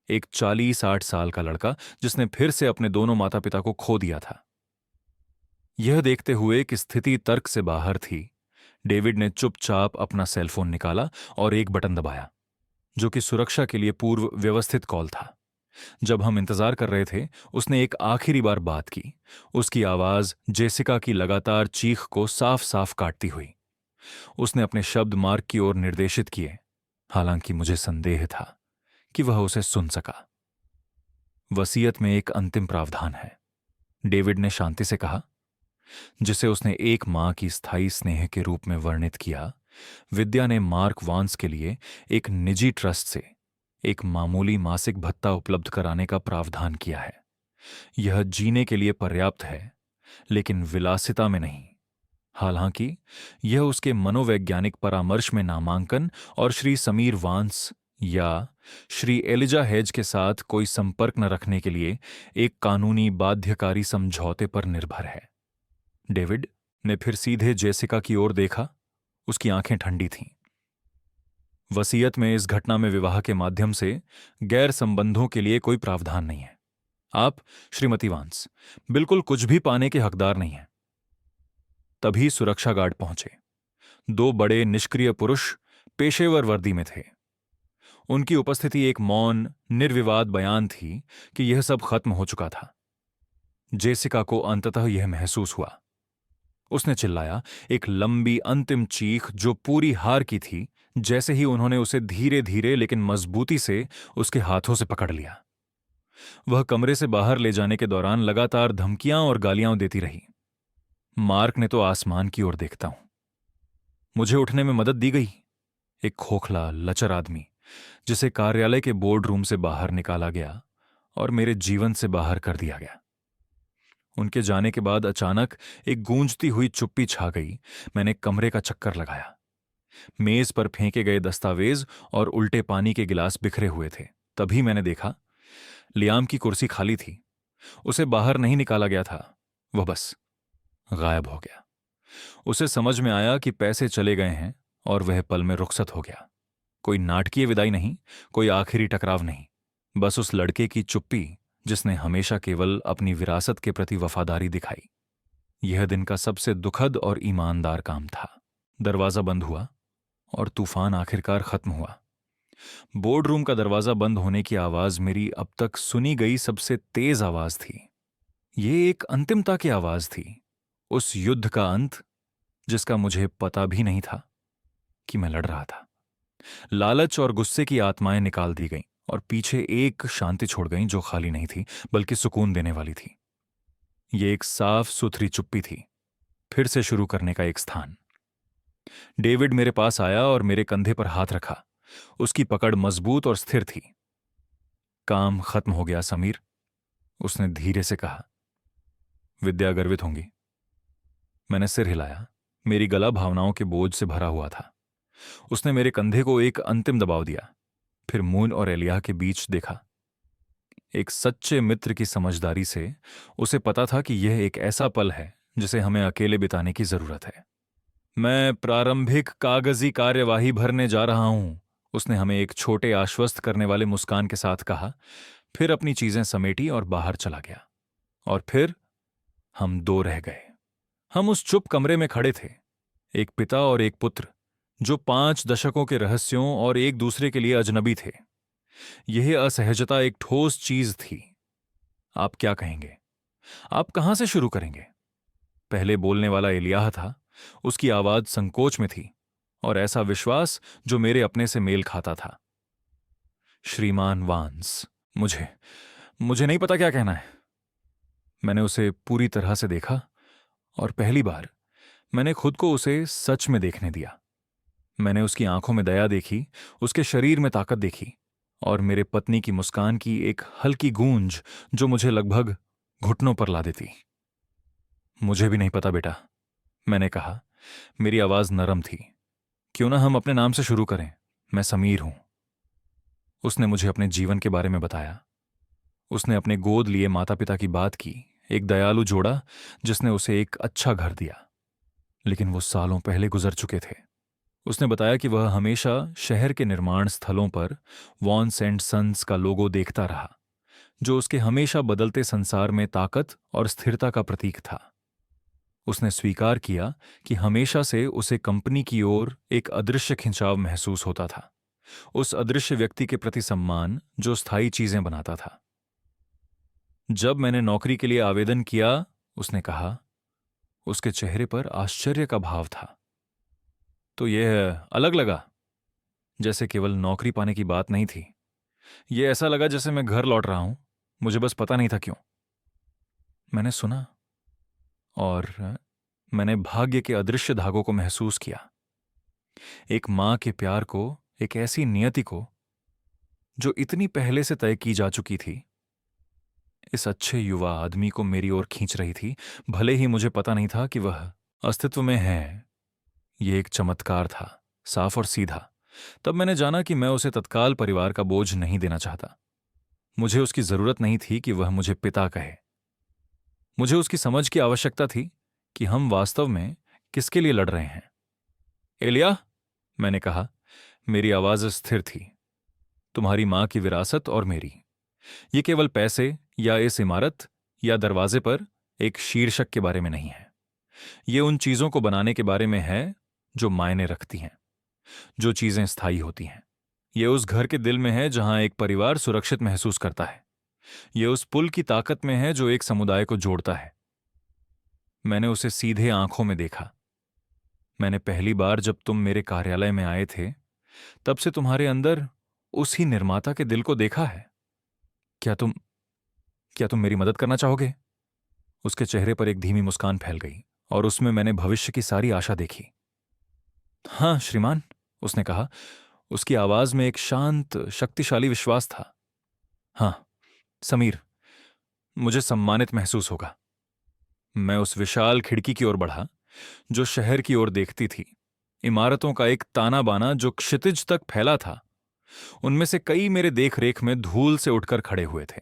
एक 40-60 साल का लड़का जिसने फिर से अपने दोनों माता पिता को खो दिया था। यह देखते हुए कि स्थिति तर्क से बाहर थी, डेविड ने चुपचाप अपना सेलफोन निकाला और एक बटन दबाया, जो कि सुरक्षा के लिए पूर्व व्यवस्थित कॉल था। जब हम इंतजार कर रहे थे, उसने एक आखिरी बार बात की। उसकी आवाज जेसिका की लगातार चीख को साफ साफ काटती हुई। उसने अपने शब्द मार्क की ओर निर्देशित किए, हालांकि मुझे संदेह था कि वह उसे सुन सका। वसीयत में एक अंतिम प्रावधान है, डेविड ने शांति से कहा, जिसे उसने एक मां की स्थायी स्नेह के रूप में वर्णित किया। विद्या ने मार्क वांस के लिए एक निजी ट्रस्ट से एक मामूली मासिक भत्ता उपलब्ध कराने का प्रावधान किया है। यह जीने के लिए पर्याप्त है, लेकिन विलासिता में नहीं। हालांकि यह उसके मनोवैज्ञानिक परामर्श में नामांकन और श्री समीर वांस या श्री एलिजा हेज के साथ कोई संपर्क न रखने के लिए एक कानूनी बाध्यकारी समझौते पर निर्भर है। डेविड ने फिर सीधे जेसिका की ओर देखा। उसकी आंखें ठंडी थीं। वसीयत में इस घटना में विवाह के माध्यम से गैर संबंधों के लिए कोई प्रावधान नहीं है। आप, श्रीमती वांस, बिल्कुल कुछ भी पाने के हकदार नहीं हैं। तभी सुरक्षा गार्ड पहुंचे। 2 बड़े निष्क्रिय पुरुष पेशेवर वर्दी में थे। उनकी उपस्थिति एक मौन, निर्विवाद बयान थी कि यह सब खत्म हो चुका था। जेसिका को अंततः यह महसूस हुआ। उसने चिल्लाया, एक लंबी अंतिम चीख जो पूरी हार की थी, जैसे ही उन्होंने उसे धीरे धीरे लेकिन मजबूती से उसके हाथों से पकड़ लिया। वह कमरे से बाहर ले जाने के दौरान लगातार धमकियां और गालियां देती रही। मार्क ने तो आसमान की ओर देखता हूं। मुझे उठने में मदद दी गई। एक खोखला, लचर आदमी जिसे कार्यालय के बोर्ड रूम से बाहर निकाला गया और मेरे जीवन से बाहर कर दिया गया। उनके जाने के बाद अचानक एक गूंजती हुई चुप्पी छा गई। मैंने कमरे का चक्कर लगाया। मेज पर फेंके गए दस्तावेज और उल्टे पानी के गिलास बिखरे हुए थे। तभी मैंने देखा, लियाम की कुर्सी खाली थी। उसे बाहर नहीं निकाला गया था, वह बस गायब हो गया। उसे समझ में आया कि पैसे चले गए हैं और वह पल में रुखसत हो गया। कोई नाटकीय विदाई नहीं, कोई आखिरी टकराव नहीं, बस उस लड़के की चुप्पी जिसने हमेशा केवल अपनी विरासत के प्रति वफादारी दिखाई। यह दिन का सबसे दुखद और ईमानदार काम था। दरवाजा बंद हुआ और तूफान आखिरकार खत्म हुआ। बोर्ड रूम का दरवाजा बंद होने की आवाज मेरी अब तक सुनी गई सबसे तेज आवाज थी। ये एक अंतिमता की आवाज थी, उस युद्ध का अंत जिसका मुझे पता भी नहीं था कि मैं लड़ रहा था। लालच और गुस्से की आत्माएं निकाल दी गईं और पीछे एक शांति छोड़ गईं जो खाली नहीं थी बल्कि सुकून देने वाली थी। ये एक साफ सुथरी चुप्पी थी, फिर से शुरू करने का एक स्थान। डेविड मेरे पास आया और मेरे कंधे पर हाथ रखा। उसकी पकड़ मजबूत और स्थिर थी। काम खत्म हो गया समीर, उसने धीरे से कहा। विद्या गर्वित होंगी। मैंने सिर हिलाया। मेरी गला भावनाओं के बोझ से भरा हुआ था। उसने मेरे कंधे को एक अंतिम दबाव दिया, फिर मून और एलिया के बीच देखा। एक सच्चे मित्र की समझदारी से उसे पता था कि यह एक ऐसा पल है जिसे हमें अकेले बिताने की जरूरत है। मैं प्रारंभिक कागजी कार्यवाही भरने जा रहा हूं, उसने हमें एक छोटे आश्वस्त करने वाले मुस्कान के साथ कहा, फिर अपनी चीजें समेटी और बाहर चला गया। और फिर हम दो रह गए। हम उस चुप कमरे में खड़े थे, एक पिता और एक पुत्र जो 5 दशकों के रहस्यों और एक दूसरे के लिए अजनबी थे। यह असहजता एक ठोस चीज थी। आप क्या कहेंगे? आप कहां से शुरू करेंगे? पहले बोलने वाला एलियाह था। उसकी आवाज संकोच में थी और ऐसा विश्वास जो मेरे अपने से मेल खाता था। श्रीमान वांस, मुझे मुझे नहीं पता क्या कहना है। मैंने उसे पूरी तरह से देखा और पहली बार मैंने खुद को उसे सच में देखने दिया। मैंने उसकी आंखों में दया देखी, उसके शरीर में ताकत देखी और मेरे पत्नी की मुस्कान की एक हल्की गूंज जो मुझे लगभग घुटनों पर ला देती। मुझे भी नहीं पता बेटा, मैंने कहा। मेरी आवाज नरम थी। क्यों ना हम अपने नाम से शुरू करें? मैं समीर हूं। उसने मुझे अपने जीवन के बारे में बताया। उसने अपने गोद लिए माता पिता की बात की, एक दयालु जोड़ा जिसने उसे एक अच्छा घर दिया, लेकिन वो सालों पहले गुजर चुके थे। उसने बताया कि वह हमेशा शहर के निर्माण स्थलों पर वॉन्स एंड सन्स का लोगो देखता रहा, जो उसके हमेशा बदलते संसार में ताकत और स्थिरता का प्रतीक था। उसने स्वीकार किया कि हमेशा से उसे कंपनी की ओर एक अदृश्य खिंचाव महसूस होता था, उस अदृश्य व्यक्ति के प्रति सम्मान जो स्थायी चीजें बनाता था। जब मैंने नौकरी के लिए आवेदन किया, उसने कहा, उसके चेहरे पर आश्चर्य का भाव था। तो यह अलग लगा, जैसे केवल नौकरी पाने की बात नहीं थी। यह ऐसा लगा जैसे मैं घर लौट रहा हूं, मुझे बस पता नहीं था क्यों। मैंने सुना और मैंने भाग्य के अदृश्य धागों को महसूस किया, एक मां के प्यार को, एक ऐसी नियति को जो इतनी पहले से तय की जा चुकी थी। इस अच्छे युवा आदमी को मेरी ओर खींच रही थी, भले ही मुझे पता नहीं था कि वह अस्तित्व में है। यह एक चमत्कार था, साफ और सीधा। तब मैंने जाना कि मैं उसे तत्काल परिवार का बोझ नहीं देना चाहता। मुझे उसकी जरूरत नहीं थी कि वह मुझे पिता कहे। मुझे उसकी समझ की आवश्यकता थी कि हम वास्तव में किसके लिए लड़ रहे हैं। एलिया, मैंने कहा। मेरी आवाज स्थिर थी। तुम्हारी मां की विरासत और मेरी, ये केवल पैसे या इस इमारत या दरवाजे पर एक शीर्षक के बारे में नहीं है। ये उन चीजों को बनाने के बारे में है जो मायने रखती हैं, जो चीजें स्थायी होती हैं। ये उस घर के दिल में है जहां एक परिवार सुरक्षित महसूस करता है। ये उस पुल की ताकत में है जो एक समुदाय को जोड़ता है। मैंने उसे सीधे आंखों में देखा। मैंने पहली बार जब तुम मेरे कार्यालय में आए थे, तब से तुम्हारे अंदर उसी निर्माता के दिल को देखा है। क्या तुम क्या तुम मेरी मदद करना चाहोगे? उसके चेहरे पर एक धीमी मुस्कान फैल गई और उसमें मैंने भविष्य की सारी आशा देखी। हां श्रीमान, उसने कहा। उसकी आवाज में एक शांत, शक्तिशाली विश्वास था। हां समीर, मुझे सम्मानित महसूस होगा। मैं उस विशाल खिड़की की ओर बढ़ा जो शहर की ओर देखती थी। इमारतों का एक ताना बाना जो क्षितिज तक फैला था। उनमें से कई मेरे देख रेख में धूल से उठकर खड़े हुए थे।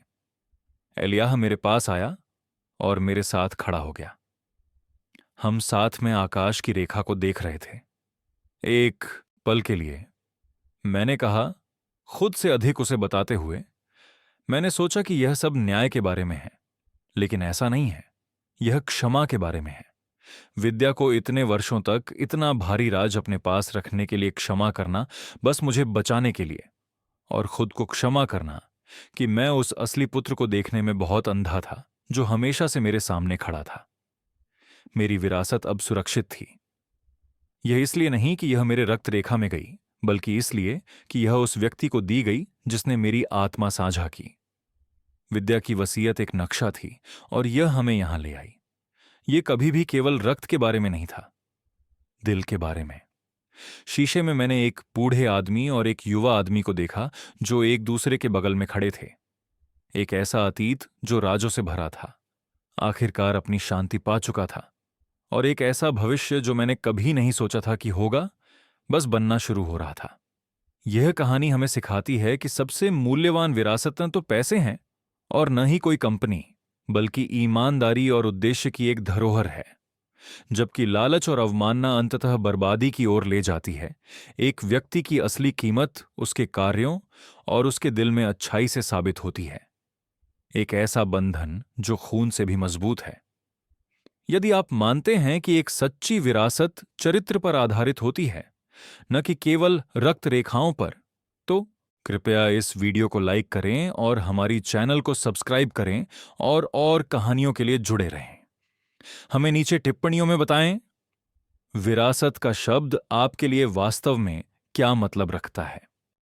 एलियाह मेरे पास आया और मेरे साथ खड़ा हो गया। हम साथ में आकाश की रेखा को देख रहे थे। एक पल के लिए मैंने कहा, खुद से अधिक उसे बताते हुए, मैंने सोचा कि यह सब न्याय के बारे में है, लेकिन ऐसा नहीं है। यह क्षमा के बारे में है। विद्या को इतने वर्षों तक इतना भारी राज अपने पास रखने के लिए क्षमा करना, बस मुझे बचाने के लिए, और खुद को क्षमा करना कि मैं उस असली पुत्र को देखने में बहुत अंधा था जो हमेशा से मेरे सामने खड़ा था। मेरी विरासत अब सुरक्षित थी। यह इसलिए नहीं कि यह मेरे रक्त रेखा में गई, बल्कि इसलिए कि यह उस व्यक्ति को दी गई जिसने मेरी आत्मा साझा की। विद्या की वसीयत एक नक्शा थी और यह हमें यहां ले आई। ये कभी भी केवल रक्त के बारे में नहीं था, दिल के बारे में। शीशे में मैंने एक बूढ़े आदमी और एक युवा आदमी को देखा जो एक दूसरे के बगल में खड़े थे। एक ऐसा अतीत जो राजों से भरा था, आखिरकार अपनी शांति पा चुका था, और एक ऐसा भविष्य जो मैंने कभी नहीं सोचा था कि होगा, बस बनना शुरू हो रहा था। यह कहानी हमें सिखाती है कि सबसे मूल्यवान विरासत न तो पैसे हैं और न ही कोई कंपनी, बल्कि ईमानदारी और उद्देश्य की एक धरोहर है। जबकि लालच और अवमानना अंततः बर्बादी की ओर ले जाती है, एक व्यक्ति की असली कीमत उसके कार्यों और उसके दिल में अच्छाई से साबित होती है। एक ऐसा बंधन जो खून से भी मजबूत है। यदि आप मानते हैं कि एक सच्ची विरासत चरित्र पर आधारित होती है, न कि केवल रक्त रेखाओं पर, तो कृपया इस वीडियो को लाइक करें और हमारी चैनल को सब्सक्राइब करें और कहानियों के लिए जुड़े रहें। हमें नीचे टिप्पणियों में बताएं, विरासत का शब्द आपके लिए वास्तव में क्या मतलब रखता है।